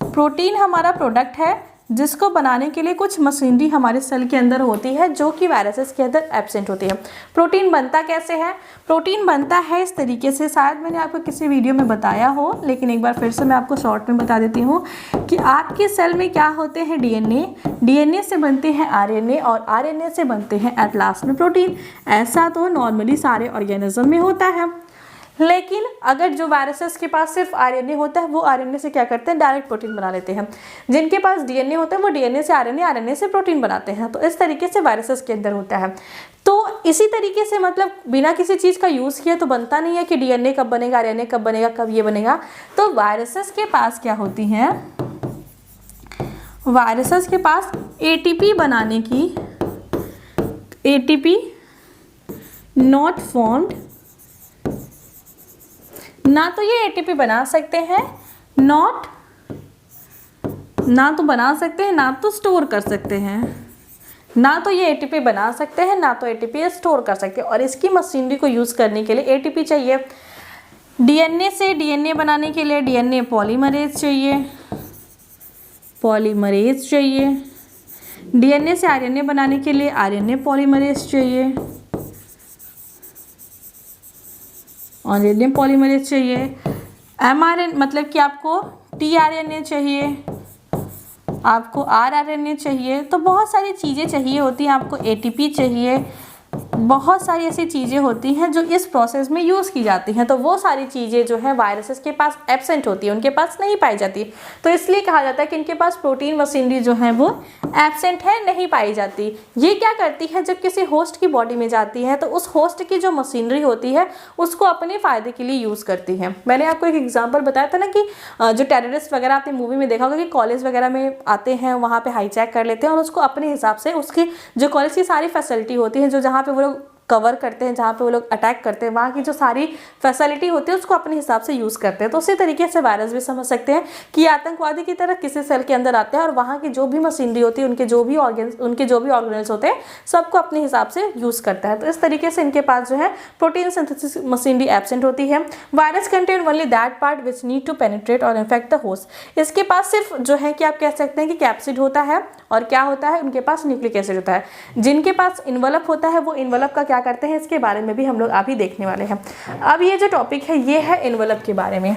प्रोटीन हमारा प्रोडक्ट है जिसको बनाने के लिए कुछ मशीनरी हमारे सेल के अंदर होती है जो कि वायरसेस के अंदर एब्सेंट होती है। प्रोटीन बनता कैसे है? प्रोटीन बनता है इस तरीके से, शायद मैंने आपको किसी वीडियो में बताया हो, लेकिन एक बार फिर से मैं आपको शॉर्ट में बता देती हूँ कि आपके सेल में क्या होते हैं, डीएनए, डीएनए से बनते हैं आरएनए और आरएनए से बनते हैं एट लास्ट में प्रोटीन। ऐसा तो नॉर्मली सारे ऑर्गेनिज्म में होता है, लेकिन अगर जो वायरसेस के पास सिर्फ आरएनए होता है वो आरएनए से क्या करते हैं, डायरेक्ट प्रोटीन बना लेते हैं। जिनके पास डीएनए होता है वो डीएनए से आरएनए, आरएनए से प्रोटीन बनाते हैं। तो इस तरीके से वायरसेस के अंदर होता है। तो इसी तरीके से मतलब बिना किसी चीज़ का यूज़ किए तो बनता नहीं है कि डीएनए कब बनेगा, आरएनए कब बनेगा, कब ये बनेगा। तो वायरसेस के पास क्या होती हैं, वायरसेस के पास एटीपी बनाने की, एटीपी नॉट फॉर्म्ड, ना तो ये एटीपी बना सकते हैं, ना तो बना सकते हैं, ना तो स्टोर कर सकते हैं। ना तो ये एटीपी बना सकते हैं, ना तो एटीपी स्टोर कर सकते हैं। और इसकी मशीनरी को यूज़ करने के लिए एटीपी चाहिए। डीएनए से डीएनए बनाने के लिए डीएनए पॉलीमरेज चाहिए, पॉलीमरेज चाहिए। डीएनए से आरएनए बनाने के लिए आरएनए पॉलीमरेज चाहिए, आरएनए पॉलीमरेज चाहिए। एमआरएन मतलब कि आपको टीआरएनए चाहिए, आपको आरआरएनए चाहिए। तो बहुत सारी चीज़ें चाहिए होती हैं, आपको एटीपी चाहिए, बहुत सारी ऐसी चीज़ें होती हैं जो इस प्रोसेस में यूज़ की जाती हैं। तो वो सारी चीज़ें जो है वायरसेस के पास एब्सेंट होती है, उनके पास नहीं पाई जाती। तो इसलिए कहा जाता है कि इनके पास प्रोटीन मशीनरी जो है वो एब्सेंट है, नहीं पाई जाती। ये क्या करती है, जब किसी होस्ट की बॉडी में जाती है तो उस होस्ट की जो मशीनरी होती है उसको अपने फ़ायदे के लिए यूज़ करती है। मैंने आपको एक एग्जाम्पल बताया था ना कि जो टेररिस्ट वगैरह आपने मूवी में देखा होगा कि कॉलेज वगैरह में आते हैं, वहाँ पर हाईजैक कर लेते हैं और उसको अपने हिसाब से उसकी जो कॉलेज की सारी फैसिलिटी होती है, जो जहाँ पर वो लोग कवर करते हैं, जहाँ पे वो लोग अटैक करते हैं, वहाँ की जो सारी फैसिलिटी होती है उसको अपने हिसाब से यूज़ करते हैं। तो उसी तरीके से वायरस भी समझ सकते हैं कि आतंकवादी की तरह किसी सेल के अंदर आते हैं और वहाँ की जो भी मशीनरी होती है, उनके जो भी ऑर्गेनल्स होते हैं, सबको अपने हिसाब से यूज़ करता है। तो इस तरीके से इनके पास जो है प्रोटीन सिंथेसिस मशीनरी एब्सेंट होती है। Virus contain only that part which need to penetrate और इन्फेक्ट द होस्ट। इसके पास सिर्फ जो है कि आप कह सकते हैं कि कैप्सिड होता है और क्या होता है, उनके पास न्यूक्लिक एसिड होता है। जिनके पास इन्वेलप होता है वो इन्वेलप का क्या करते हैं, इसके बारे में भी हम लोग अभी देखने वाले हैं। अब ये जो टॉपिक है ये है इन्वेलप के बारे में,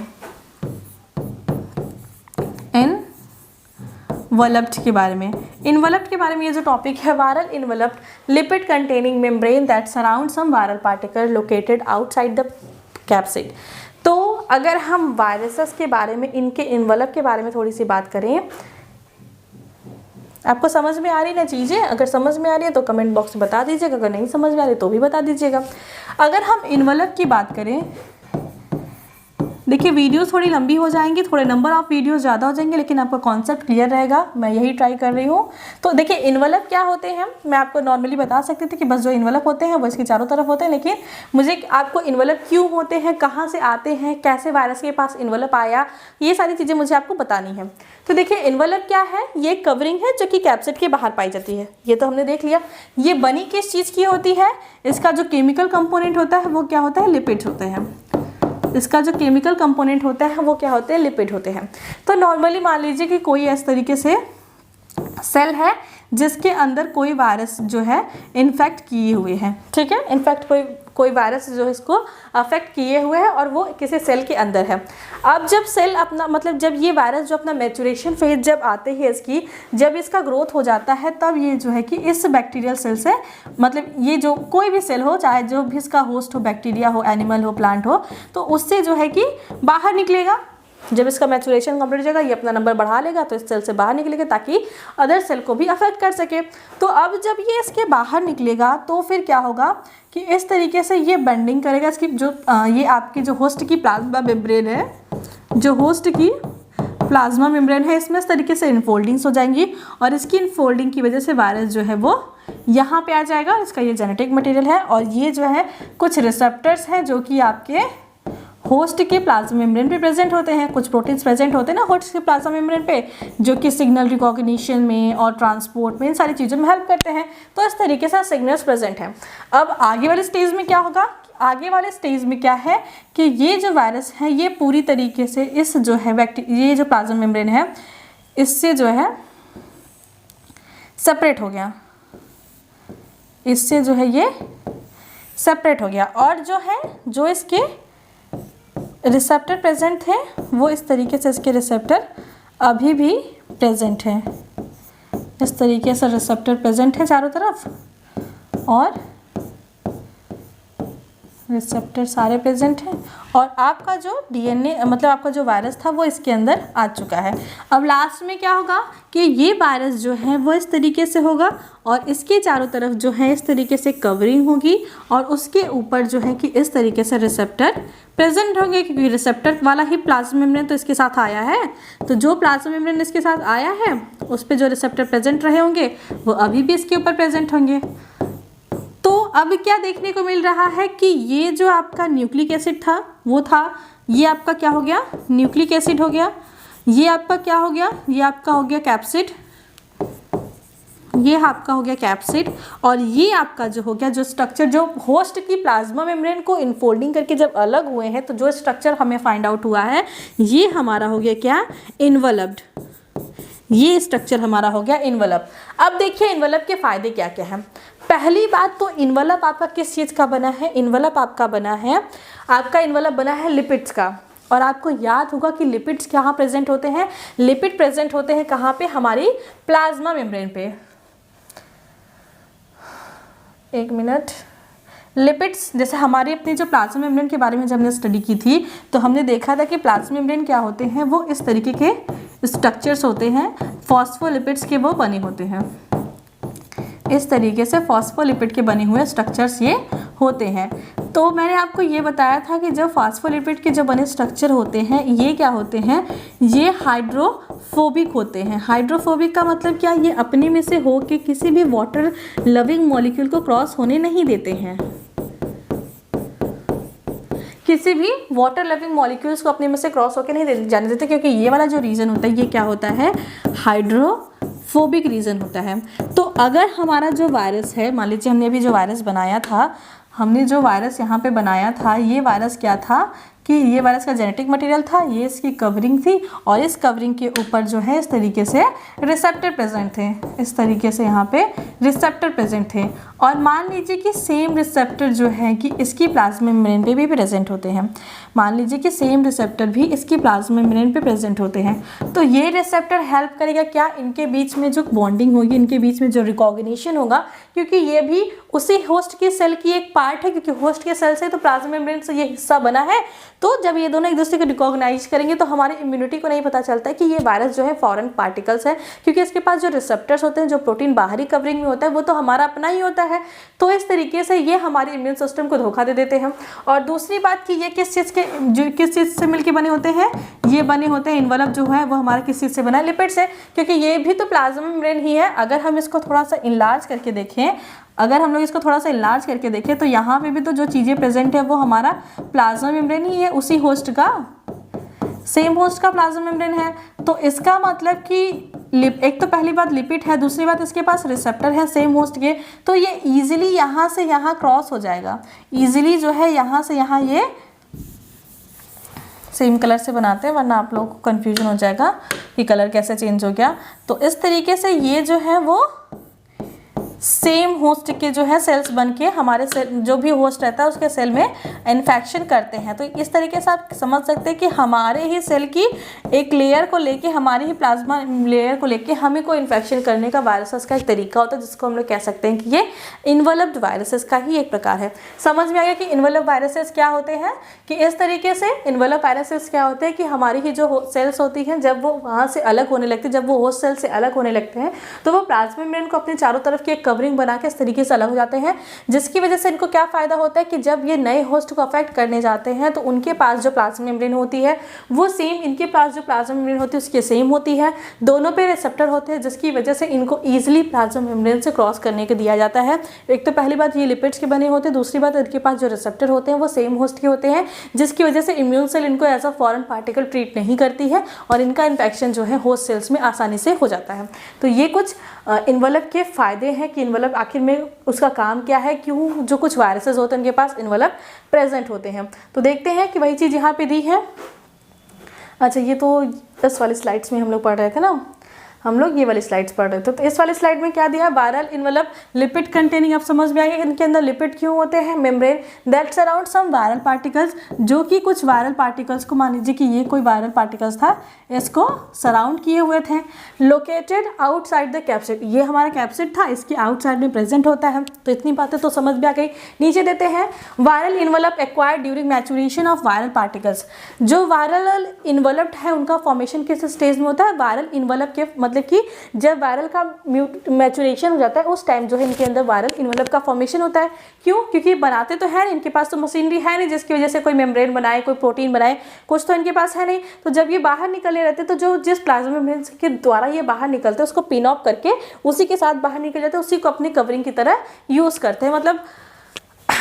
इनवलप्ड के बारे में। इन्वेलप्ड के बारे में ये जो टॉपिक है, viral enveloped lipid containing membrane that surround some viral particle located outside the capsid. तो अगर हम वायरसेस के बारे में, इनके इन्वेलप के बारे में थोड़ी सी बात करें, आपको समझ में आ रही ना चीज़ें? अगर समझ में आ रही है तो कमेंट बॉक्स में बता दीजिएगा, अगर नहीं समझ में आ रही तो भी बता दीजिएगा। अगर हम इन्वेलप की बात करें, देखिए वीडियोस थोड़ी लंबी हो जाएंगी, थोड़े नंबर ऑफ वीडियोस ज़्यादा हो जाएंगे, लेकिन आपका कॉन्सेप्ट क्लियर रहेगा, मैं यही ट्राई कर रही हूँ। तो देखिए इन्वेलप क्या होते हैं, मैं आपको नॉर्मली बता सकती थी कि बस जो इन्वेलप होते हैं वो इसके चारों तरफ होते हैं, लेकिन मुझे आपको इन्वेलप क्यों होते हैं, कहाँ से आते हैं, कैसे वायरस के पास इन्वेलप आया, ये सारी चीज़ें मुझे आपको बतानी है। तो देखिए इन्वेलप क्या है, ये कवरिंग है जो कि कैप्सिड के बाहर पाई जाती है, ये तो हमने देख लिया। ये बनी किस चीज़ की होती है, इसका जो केमिकल कंपोनेंट होता है वो क्या होता है, लिपिड्स होते हैं। इसका जो केमिकल कंपोनेंट होता है वो क्या होते हैं, लिपिड होते हैं। तो नॉर्मली मान लीजिए कि कोई इस तरीके से सेल है जिसके अंदर कोई वायरस जो है इन्फेक्ट किए हुए हैं, ठीक है, इनफैक्ट कोई वायरस जो है इसको अफेक्ट किए हुए हैं और वो किसी सेल के अंदर है। अब जब सेल अपना मतलब जब ये वायरस जो अपना मैचुरेशन फेज जब आते हैं इसकी, जब इसका ग्रोथ हो जाता है, तब ये जो है कि इस बैक्टीरियल सेल से, मतलब ये जो कोई भी सेल हो, चाहे जो भी इसका होस्ट हो, बैक्टीरिया हो, एनिमल हो, प्लांट हो, तो उससे जो है कि बाहर निकलेगा। जब इसका मैचुरेशन कंप्लीट हो जाएगा, ये अपना नंबर बढ़ा लेगा, तो इस सेल से बाहर निकलेगा ताकि अदर सेल को भी अफेक्ट कर सके। तो अब जब ये इसके बाहर निकलेगा तो फिर क्या होगा कि इस तरीके से ये बेंडिंग करेगा इसकी जो ये आपकी जो होस्ट की प्लाज्मा मेम्ब्रेन है, जो होस्ट की प्लाज्मा मेम्ब्रेन है, इसमें इस तरीके से इनफोल्डिंग्स हो जाएंगी और इसकी इनफोल्डिंग की वजह से वायरस जो है वो यहाँ पे आ जाएगा। इसका ये जेनेटिक मटेरियल है और ये जो है कुछ रिसेप्टर्स हैं जो कि आपके होस्ट के प्लाज्मा मेम्ब्रेन पे प्रेजेंट होते हैं। कुछ प्रोटीन्स प्रेजेंट होते हैं ना होस्ट के प्लाज्मा मेम्ब्रेन पे, जो कि सिग्नल रिकॉग्निशन में और ट्रांसपोर्ट में, इन सारी चीज़ों में हेल्प करते हैं। तो इस तरीके से सिग्नल्स प्रेजेंट हैं। अब आगे वाले स्टेज में क्या होगा, आगे वाले स्टेज में क्या है कि ये जो वायरस है ये पूरी तरीके से इस जो है ये जो प्लाज्मा मेम्ब्रेन है इससे जो है सेपरेट हो गया, इससे जो है ये सेपरेट हो गया और जो है जो इसके रिसेप्टर प्रेजेंट थे वो इस तरीके से इसके रिसेप्टर अभी भी प्रेजेंट हैं। इस तरीके से रिसेप्टर प्रेजेंट है चारों तरफ और रिसेप्टर सारे प्रेजेंट हैं और आपका जो डीएनए मतलब आपका जो वायरस था वो इसके अंदर आ चुका है। अब लास्ट में क्या होगा कि ये वायरस जो है वो इस तरीके से होगा और इसके चारों तरफ जो है इस तरीके से कवरिंग होगी और उसके ऊपर जो है कि इस तरीके से रिसेप्टर प्रेजेंट होंगे, क्योंकि रिसेप्टर वाला ही प्लाज्मा मेम्ब्रेन तो इसके साथ आया है। तो जो प्लाज्मा मेम्ब्रेन इसके साथ आया है उस पर जो रिसेप्टर प्रेजेंट रहे होंगे वो अभी भी इसके ऊपर प्रेजेंट होंगे। तो अब क्या देखने को मिल रहा है कि ये जो आपका न्यूक्लिक एसिड था वो था, ये आपका क्या हो गया, न्यूक्लिक एसिड हो गया। ये आपका क्या हो गया, ये आपका हो गया कैप्सिड, ये आपका हो गया कैप्सिड और ये आपका जो हो गया जो स्ट्रक्चर जो होस्ट की प्लाज्मा मेम्ब्रेन को इनफोल्डिंग करके जब अलग हुए हैं तो जो स्ट्रक्चर हमें फाइंड आउट हुआ है ये हमारा हो गया क्या, इन्वेलप्ड। ये स्ट्रक्चर हमारा हो गया इन्वेलप। अब देखिए इन्वेलप के फायदे क्या क्या हैं। पहली बात तो इन्वेलप आपका किस चीज़ का बना है, इन्वेलप आपका बना है, आपका इन्वेलप बना है लिपिड्स का। और आपको याद होगा कि लिपिड्स कहाँ प्रेजेंट होते हैं, लिपिड प्रेजेंट होते हैं कहाँ पे, हमारी प्लाज्मा मेम्ब्रेन पे। एक मिनट, लिपिड्स जैसे हमारी अपनी जो प्लाज्मा मेम्ब्रेन के बारे में जब हमने स्टडी की थी तो हमने देखा था कि प्लाज्मा मेम्ब्रेन क्या होते हैं, वो इस तरीके के स्ट्रक्चर्स होते हैं, फॉस्फोलिपिड्स के वो बने होते हैं। इस तरीके से फॉस्फोलिपिड के बने हुए स्ट्रक्चर्स ये होते हैं। तो मैंने आपको ये बताया था कि जब फॉस्फोलिपिड के जो बने स्ट्रक्चर होते हैं ये क्या होते हैं, ये हाइड्रोफोबिक होते हैं। हाइड्रोफोबिक का मतलब क्या, ये अपने में से हो के किसी भी वाटर लविंग मॉलिक्यूल को क्रॉस होने नहीं देते हैं, किसी भी वाटर लविंग मॉलिक्यूल्स को अपने में से क्रॉस होकर नहीं जाने देते, क्योंकि ये वाला जो रीजन होता है ये क्या होता है, हाइड्रोफोबिक रीजन होता है। तो अगर हमारा जो वायरस है, मान लीजिए हमने अभी जो वायरस बनाया था, हमने जो वायरस यहाँ पे बनाया था, ये वायरस क्या था कि ये वायरस का जेनेटिक मटेरियल था, ये इसकी कवरिंग थी और इस कवरिंग के ऊपर जो है इस तरीके से रिसेप्टर प्रेजेंट थे, इस तरीके से यहाँ पे रिसेप्टर प्रेजेंट थे। और मान लीजिए कि सेम रिसेप्टर जो है कि इसकी प्लाज्मा मेम्ब्रेन पे भी प्रेजेंट होते हैं, मान लीजिए कि सेम रिसेप्टर भी इसकी प्लाज्मा मेम्ब्रेन पे प्रेजेंट होते हैं। तो ये रिसेप्टर हेल्प करेगा क्या, इनके बीच में जो बॉन्डिंग होगी, इनके बीच में जो रिकॉग्निशन होगा, क्योंकि ये भी उसी होस्ट की सेल की एक पार्ट है, क्योंकि होस्ट के सेल से तो प्लाज्मा मेम्ब्रेन से ये हिस्सा बना है, तो जब ये दोनों एक दूसरे को रिकॉग्नाइज करेंगे तो हमारी इम्यूनिटी को नहीं पता चलता है कि ये वायरस जो है फॉरेन पार्टिकल्स है, क्योंकि इसके पास जो रिसेप्टर्स होते हैं, जो प्रोटीन बाहरी कवरिंग में होता है, वो तो हमारा अपना ही होता है। तो इस तरीके से ये हमारे इम्यून सिस्टम को धोखा दे देते हैं। और दूसरी बात कि ये किस चीज़ से मिलकर बने होते हैं, ये बने होते हैं इन्वलप जो है वो हमारा किस चीज़ से बना है, लिपिड से, क्योंकि ये भी तो प्लाज्मा मेम्ब्रेन ही है। अगर हम इसको थोड़ा सा इनलार्ज करके देखें, अगर हम लोग इसको थोड़ा सा इनलार्ज करके देखें तो यहाँ पे भी तो जो चीज़ें प्रेजेंट है वो हमारा प्लाज्मा मेम्ब्रेन ही है, उसी होस्ट का, सेम होस्ट का प्लाज्मा मेम्ब्रेन है। तो इसका मतलब कि एक तो पहली बात लिपिड है, दूसरी बात इसके पास रिसेप्टर है सेम होस्ट के, तो ये इजीली यहाँ से यहाँ क्रॉस हो जाएगा, इजीली जो है यहाँ से यहाँ ये सेम कलर से बनाते हैं, वरना आप लोगों को कन्फ्यूजन हो जाएगा कि कलर कैसे चेंज हो गया। तो इस तरीके से ये जो है वो सेम होस्ट के जो है सेल्स बन के हमारे सेल, जो भी होस्ट रहता है उसके सेल में इन्फेक्शन करते हैं। तो इस तरीके से आप समझ सकते हैं कि हमारे ही सेल की एक लेयर को लेके, हमारी ही प्लाज्मा लेयर को लेके हमें कोई इन्फेक्शन करने का वायरसेस का एक तरीका होता है, जिसको हम लोग कह सकते हैं कि ये इन्वलप्ड वायरसेस का ही एक प्रकार है। समझ में आ गया कि इन्वलप्ड वायरसेस क्या होते हैं, कि इस तरीके से इन्वलप्ड वायरसेस क्या होते हैं कि हमारी ही जो सेल्स होती हैं जब वो वहाँ से अलग होने लगती है, जब वो होस्ट सेल से अलग होने लगते हैं तो वो प्लाज्मा मेम्ब्रेन को अपने चारों तरफ की कवरिंग बना के इस तरीके से अलग हो जाते हैं, जिसकी वजह से इनको क्या फायदा होता है कि जब ये नए होस्ट को अफेक्ट करने जाते हैं तो उनके पास जो प्लाज्मा मेम्ब्रेन होती है वो सेम इनके पास जो प्लाज्मा मेम्ब्रेन होती है उसकी सेम होती है, दोनों पे रिसेप्टर होते हैं, जिसकी वजह से इनको ईजिली प्लाज्मा मेम्ब्रेन से क्रॉस करने के दिया जाता है। एक तो पहली बात ये लिपिड्स के बने होते हैं, दूसरी बात इनके पास जो रिसेप्टर होते हैं वो सेम होस्ट के होते हैं, जिसकी वजह से इम्यून सेल इनको as a foreign particle treat नहीं करती है और इनका इन्फेक्शन जो है होस्ट सेल्स में आसानी से हो जाता है। तो ये कुछ इन्वलप के फायदे हैं कि इन्वलप आखिर में उसका काम क्या है, क्यों जो कुछ वायरसेस होते हैं उनके पास इन्वलप प्रेजेंट होते हैं। तो देखते हैं कि वही चीज़ यहाँ पे दी है। अच्छा, ये तो इस वाली स्लाइड्स में हम लोग पढ़ रहे थे ना, हम लोग ये वाली स्लाइड्स पढ़ रहे थे। तो इस वाली स्लाइड में क्या दिया है, वायरल इन्वलप लिपिड कंटेनिंग। अब समझ में आएगा इनके अंदर लिपिड क्यों होते हैं, membrane that surround some viral particles, जो कि कुछ वायरल पार्टिकल्स को, मान लीजिए कि ये कोई वायरल पार्टिकल्स था, इसको सराउंड किए हुए थे। लोकेटेड आउटसाइड द कैप्सिड, ये हमारा कैप्सिड था, इसके आउटसाइड में प्रेजेंट होता है। तो इतनी बातें तो समझ में आ गई। नीचे देते हैं viral envelope acquired during maturation of viral particles. जो वायरल इन्वलप्ड है उनका फॉर्मेशन किस स्टेज में होता है, वायरल इन्वलप के मतलब कि जब वायरल का मैचुरेशन हो जाता है उस टाइम जो है इनके अंदर वायरल इन्वलप का फॉर्मेशन होता है। क्यों, क्योंकि बनाते तो है नहीं, इनके पास तो मशीनरी है नहीं जिसकी वजह से कोई मेम्ब्रेन बनाए, कोई प्रोटीन बनाए, कुछ तो इनके पास है नहीं। तो जब ये बाहर निकले रहते तो जो जिस प्लाज्मा मेम्ब्रेन के द्वारा ये बाहर निकलते हैं उसको पिन ऑफ करके उसी के साथ बाहर निकल जाते हैं, उसी को अपनी कवरिंग की तरह यूज़ करते हैं। मतलब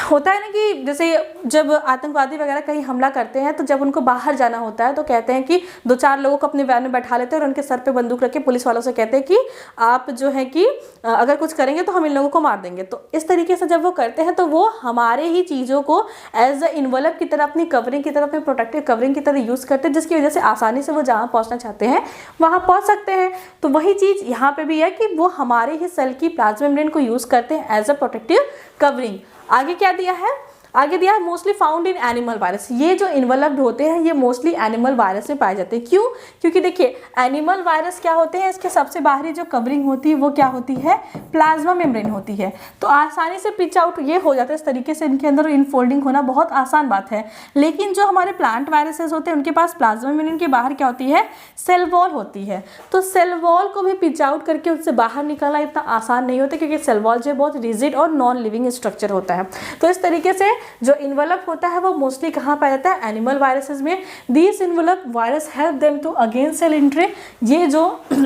होता है ना कि जैसे जब आतंकवादी वगैरह कहीं हमला करते हैं तो जब उनको बाहर जाना होता है तो कहते हैं कि 2-4 लोगों को अपने वैन में बैठा लेते हैं और उनके सर पे बंदूक रख के पुलिस वालों से कहते हैं कि आप जो है कि अगर कुछ करेंगे तो हम इन लोगों को मार देंगे। तो इस तरीके से जब वो करते हैं तो वो हमारे ही चीज़ों को एज अ इन्वलप की तरह, अपनी कवरिंग की तरह, अपनी प्रोटेक्टिव कवरिंग की तरह यूज़ करते हैं, जिसकी वजह से आसानी से वो जहाँ पहुँचना चाहते हैं वहाँ पहुँच सकते हैं। तो वही चीज़ यहाँ पर भी है कि वो हमारे ही सेल की प्लाज्मा मेम्ब्रेन को यूज़ करते हैं एज अ प्रोटेक्टिव कवरिंग। आगे क्या दिया है, आगे दिया है mostly found in animal virus. ये जो इन्वलप्ड होते हैं ये मोस्टली एनिमल वायरस में पाए जाते हैं। क्यों, क्योंकि देखिए एनिमल वायरस क्या होते हैं, इसके सबसे बाहरी जो कवरिंग होती है वो क्या होती है, प्लाज्मा मेम्ब्रेन होती है। तो आसानी से पिच आउट ये हो जाता है, इस तरीके से इनके अंदर इनफोल्डिंग होना बहुत आसान बात है। लेकिन जो हमारे प्लांट वायरसेस होते हैं उनके पास प्लाज्मा मेम्ब्रेन के बाहर क्या होती है, सेल वॉल होती है। तो सेल वॉल को भी पिच आउट करके उससे बाहर निकलना इतना आसान नहीं होता, क्योंकि सेल वॉल जो बहुत रिजिड और नॉन लिविंग स्ट्रक्चर होता है। तो इस तरीके से जो इन्वलप होता है वो मोस्टली कहाँ पाया जाता है, एनिमल वायरसेस में। These envelope virus help them to again cell entry. ये जो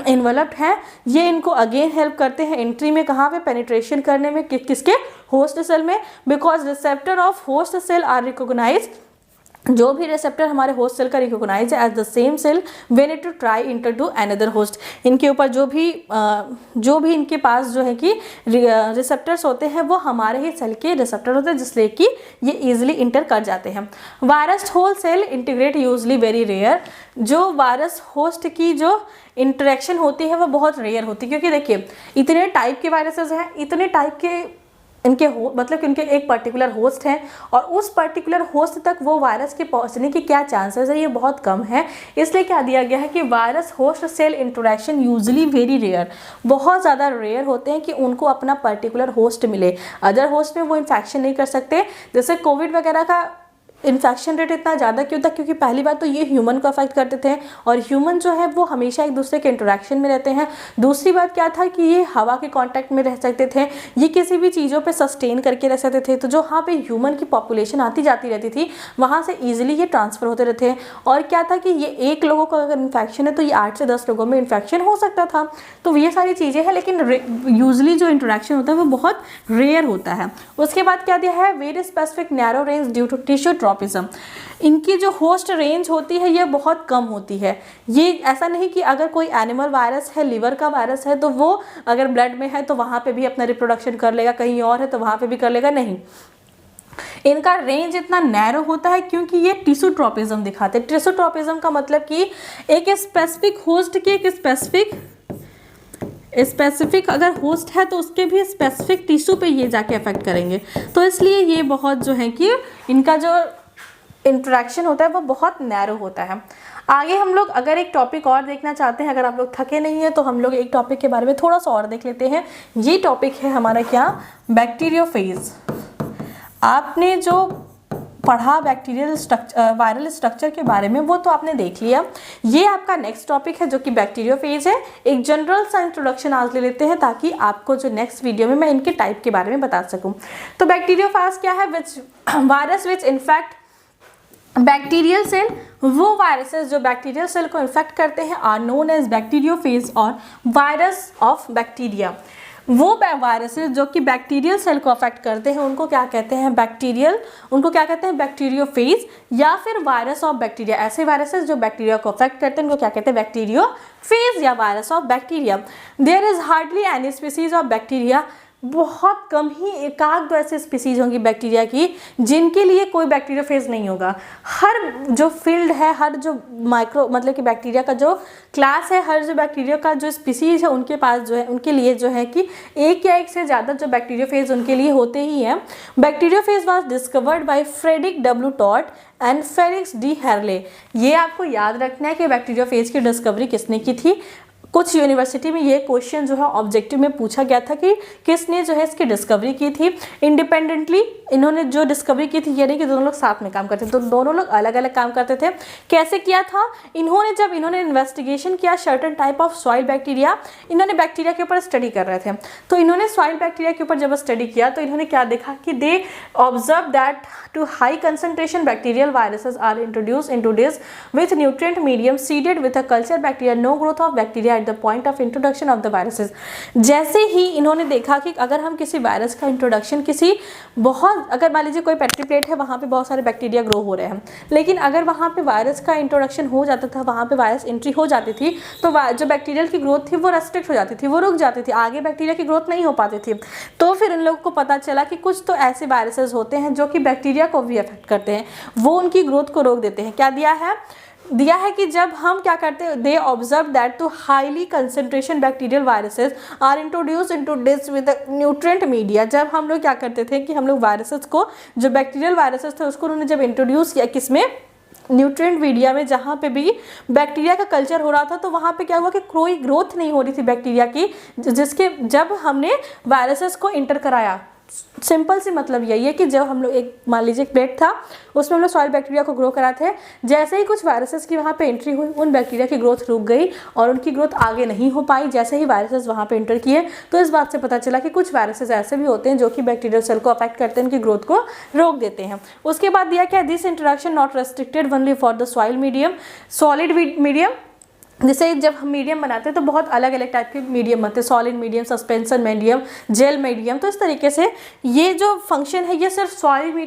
इन्वलप्ड है ये इनको अगेन हेल्प करते हैं एंट्री में, कहाँ पे, पेनिट्रेशन करने में, किसके, होस्ट सेल में। Because receptor of host cell are recognise, जो भी रिसेप्टर हमारे होस्ट सेल का रिकॉग्नाइज है as the same cell when it try enter to another host. इनके ऊपर जो भी इनके पास जो है कि रिसेप्टर्स होते हैं वो हमारे ही सेल के रिसेप्टर होते हैं, जिसलिए कि ये इजीली इंटर कर जाते हैं। Virus whole cell integrate usually very rare. जो वायरस होस्ट की जो इंटरेक्शन होती है वो बहुत रेयर होती है, क्योंकि देखिए इतने टाइप के वायरसेस हैं, इतने टाइप के इनके मतलब कि उनके एक पर्टिकुलर होस्ट है और उस पर्टिकुलर होस्ट तक वो वायरस के पहुंचने की क्या चांसेस है, ये बहुत कम है। इसलिए क्या दिया गया है कि virus host cell interaction usually very rare, बहुत ज़्यादा रेयर होते हैं कि उनको अपना पर्टिकुलर होस्ट मिले। अदर होस्ट में वो इन्फेक्शन नहीं कर सकते। जैसे कोविड वगैरह का इन्फेक्शन रेट इतना ज़्यादा क्यों था? क्योंकि पहली बात तो ये ह्यूमन को अफेक्ट करते थे और ह्यूमन जो है वो हमेशा एक दूसरे के इंटरेक्शन में रहते हैं। दूसरी बात क्या था कि ये हवा के कांटेक्ट में रह सकते थे, ये किसी भी चीज़ों पे सस्टेन करके रह सकते थे। तो जो वहाँ पे ह्यूमन की पॉपुलेशन आती जाती रहती थी वहाँ से ईजिली ये ट्रांसफ़र होते रहते हैं। और क्या था कि ये एक लोगों को अगर इन्फेक्शन है तो ये 8 से 10 लोगों में इन्फेक्शन हो सकता था। तो ये सारी चीज़ें हैं, लेकिन यूजली जो इंटरेक्शन होता है वो बहुत रेयर होता है। उसके बाद क्या दिया है? Very specific narrow range due to tissue tropism. इनकी जो होस्ट रेंज होती है ये बहुत कम होती है। ये ऐसा नहीं कि अगर कोई एनिमल वायरस है, लिवर का वायरस है, तो वो अगर ब्लड में है तो वहाँ पे भी अपना रिप्रोडक्शन कर लेगा, कहीं और है तो वहाँ पे भी कर लेगा, नहीं। इनका रेंज इतना नैरो होता है क्योंकि ये टिश्यू ट्रॉपिज्म दिखाते हैं। टिश्यू ट्रॉपिज्म का मतलब कि एक स्पेसिफिक होस्ट की एक स्पेसिफिक अगर होस्ट है तो उसके भी स्पेसिफिक टिश्यू पे ये जाके अफेक्ट करेंगे। तो इसलिए ये बहुत जो है कि इनका जो इंटरेक्शन होता है वो बहुत नैरो होता है। आगे हम लोग अगर एक टॉपिक और देखना चाहते हैं, अगर आप लोग थके नहीं हैं तो हम लोग एक टॉपिक के बारे में थोड़ा सा और देख लेते हैं। ये टॉपिक है हमारा क्या? बैक्टीरियोफेज। आपने जो पढ़ा बैक्टीरियल स्ट्रक्चर, वायरल स्ट्रक्चर के बारे में, वो तो आपने देख लिया। ये आपका नेक्स्ट टॉपिक है जो कि बैक्टीरियोफेज है। एक जनरल सा इंट्रोडक्शन आज ले लेते हैं ताकि आपको जो नेक्स्ट वीडियो में मैं इनके टाइप के बारे में बता सकूं। तो बैक्टीरियोफेज क्या है? Which virus which infect bacterial cell. वो वायरसेस जो बैक्टीरियल सेल को इन्फेक्ट करते हैं आर नोन एज बैक्टीरियोफेज और वायरस ऑफ बैक्टीरिया। वो वायरसेस जो कि बैक्टीरियल सेल को अफेक्ट करते हैं उनको क्या कहते हैं? उनको क्या कहते हैं? बैक्टीरियोफेज या फिर वायरस ऑफ बैक्टीरिया। ऐसे वायरसेस जो बैक्टीरिया को अफेक्ट करते हैं उनको क्या कहते हैं? बैक्टीरियोफेज या virus of bacteria. There is hardly any species of bacteria. बहुत कम ही एकाध दो ऐसे स्पीसीज होंगी बैक्टीरिया की जिनके लिए कोई बैक्टीरियोफेज नहीं होगा। हर जो फील्ड है, हर जो माइक्रो मतलब कि बैक्टीरिया का जो क्लास है, हर जो बैक्टीरिया का जो स्पीसीज है उनके पास जो है, उनके लिए जो है कि एक या एक से ज़्यादा जो बैक्टीरियोफेज उनके लिए होते ही हैं। Bacteriophage was discovered by Frederick W टॉट एंड फेलिक्स डी हेरले। ये आपको याद रखना है कि बैक्टीरियोफेज की डिस्कवरी किसने की थी। कुछ यूनिवर्सिटी में ये क्वेश्चन जो है ऑब्जेक्टिव में पूछा गया था कि किसने जो है इसकी डिस्कवरी की थी। इंडिपेंडेंटली इन्होंने जो डिस्कवरी की थी, ये नहीं कि दोनों लोग साथ में काम करते थे, तो दोनों लोग अलग अलग काम करते थे। कैसे किया था जब इन्होंने इन्वेस्टिगेशन किया certain type of soil bacteria, इन्होंने बैक्टीरिया के ऊपर स्टडी कर रहे थे। तो इन्होंने सॉइल बैक्टीरिया के ऊपर जब स्टडी किया तो इन्होंने क्या देखा कि they observe that to high concentration bacterial viruses are introduce into this with nutrient medium seeded with a culture bacteria, no growth of bacteria the point of introduction of the viruses. जैसे ही इन्होंने देखा कि अगर हम किसी virus का introduction किसी बहुत, अगर मान लीजिए कोई पेट्री प्लेट है, वहाँ पे बहुत सारे बैक्टीरिया ग्रो हो रहे हैं, लेकिन अगर वहाँ पे वायरस का इंट्रोडक्शन हो जाता था, वहाँ पे वायरस एंट्री हो जाती थी, तो जो बैक्टीरियल की ग्रोथ थी वो रेस्ट्रिक्ट हो जाती थी, वो रुक जाती थी, आगे बैक्टीरिया की ग्रोथ नहीं हो पाती थी। तो फिर इन लोगों को पता चला कि कुछ तो ऐसे वायरसेस होते हैं जो कि बैक्टीरिया को भी अफेक्ट करते हैं, वो उनकी ग्रोथ को रोक देते हैं। क्या दिया है कि जब हम क्या करते हैं, they observe that to highly concentration bacterial viruses are introduce into this with nutrient media. जब हम लोग क्या करते थे कि हम लोग वायरसेस को, जो बैक्टीरियल वायरसेस थे उसको उन्होंने जब इंट्रोड्यूस किया किसमें? न्यूट्रिएंट मीडिया में, जहाँ पे भी बैक्टीरिया का कल्चर हो रहा था, तो वहाँ पे क्या हुआ कि कोई ग्रोथ नहीं हो रही थी बैक्टीरिया की, जिसके जब हमने वायरसेस को इंटर कराया। सिंपल सी मतलब यही है कि जब हम लोग एक, मान लीजिए एक प्लेट था, उसमें हम लोग सॉइल बैक्टीरिया को ग्रो कराते हैं, जैसे ही कुछ वायरसेस की वहाँ पे एंट्री हुई, उन बैक्टीरिया की ग्रोथ रुक गई और उनकी ग्रोथ आगे नहीं हो पाई। जैसे ही वायरसेस वहाँ पे एंटर किए तो इस बात से पता चला कि कुछ वायरसेस ऐसे भी होते हैं जो कि बैक्टीरियल सेल को अफेक्ट करते हैं, उनकी ग्रोथ को रोक देते हैं। उसके बाद दिया क्या? This interaction not restricted only for the soil medium, solid medium. जैसे जब हम मीडियम बनाते हैं तो बहुत अलग अलग टाइप के मीडियम बनते हैं, solid medium, suspension medium, gel medium. तो इस तरीके से ये जो फंक्शन है ये सिर्फ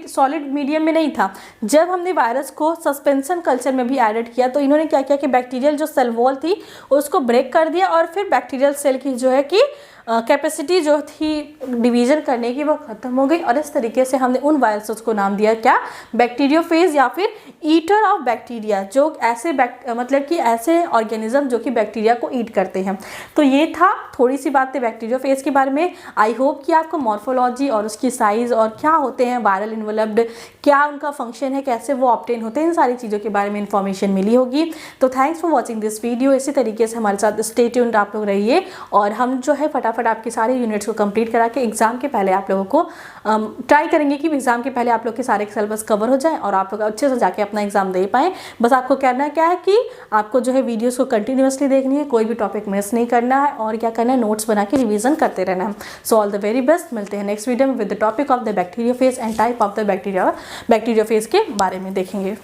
सॉलिड मीडियम में नहीं था। जब हमने वायरस को सस्पेंशन कल्चर में भी एडेड किया तो इन्होंने क्या किया कि बैक्टीरियल जो सेल वॉल थी उसको ब्रेक कर दिया और फिर बैक्टीरियल सेल की जो है कि कैपेसिटी जो थी डिवीजन करने की वो ख़त्म हो गई, और इस तरीके से हमने उन वायरसेस को नाम दिया क्या? बैक्टीरियोफेज या फिर ईटर ऑफ बैक्टीरिया, जो ऐसे मतलब कि ऐसे ऑर्गेनिज्म जो कि बैक्टीरिया को ईट करते हैं। तो ये था थोड़ी सी बातें बैक्टीरियोफेज के बारे में। आई होप कि आपको मॉर्फोलॉजी और उसकी साइज़ और क्या होते हैं वायरल इन्वेलप्ड, क्या उनका फंक्शन है, कैसे वो ऑब्टेन होते हैं, इन सारी चीज़ों के बारे में इन्फॉर्मेशन मिली होगी। तो thanks for watching this video. इसी तरीके से हमारे साथ स्टे ट्यून्ड आप लोग रहिए और हम जो है फटाफट फटाफट आपकी सारी यूनिट्स को कंप्लीट करा के एग्ज़ाम के पहले आप लोगों को ट्राई करेंगे कि एग्ज़ाम के पहले आप लोग के सारे सिलेबस कवर हो जाए और आप लोग अच्छे से जाके अपना एग्ज़ाम दे पाएँ। बस आपको करना क्या है कि आपको जो है वीडियोज़ को कंटिन्यूसली देखनी है, कोई भी टॉपिक मिस नहीं करना है और क्या करना है, नोट्स बना के रिवीजन करते रहना है। So all the very best. मिलते हैं नेक्स्ट वीडियो में with the topic of the bacteriophage and type of the bacteriophage के बारे में देखेंगे।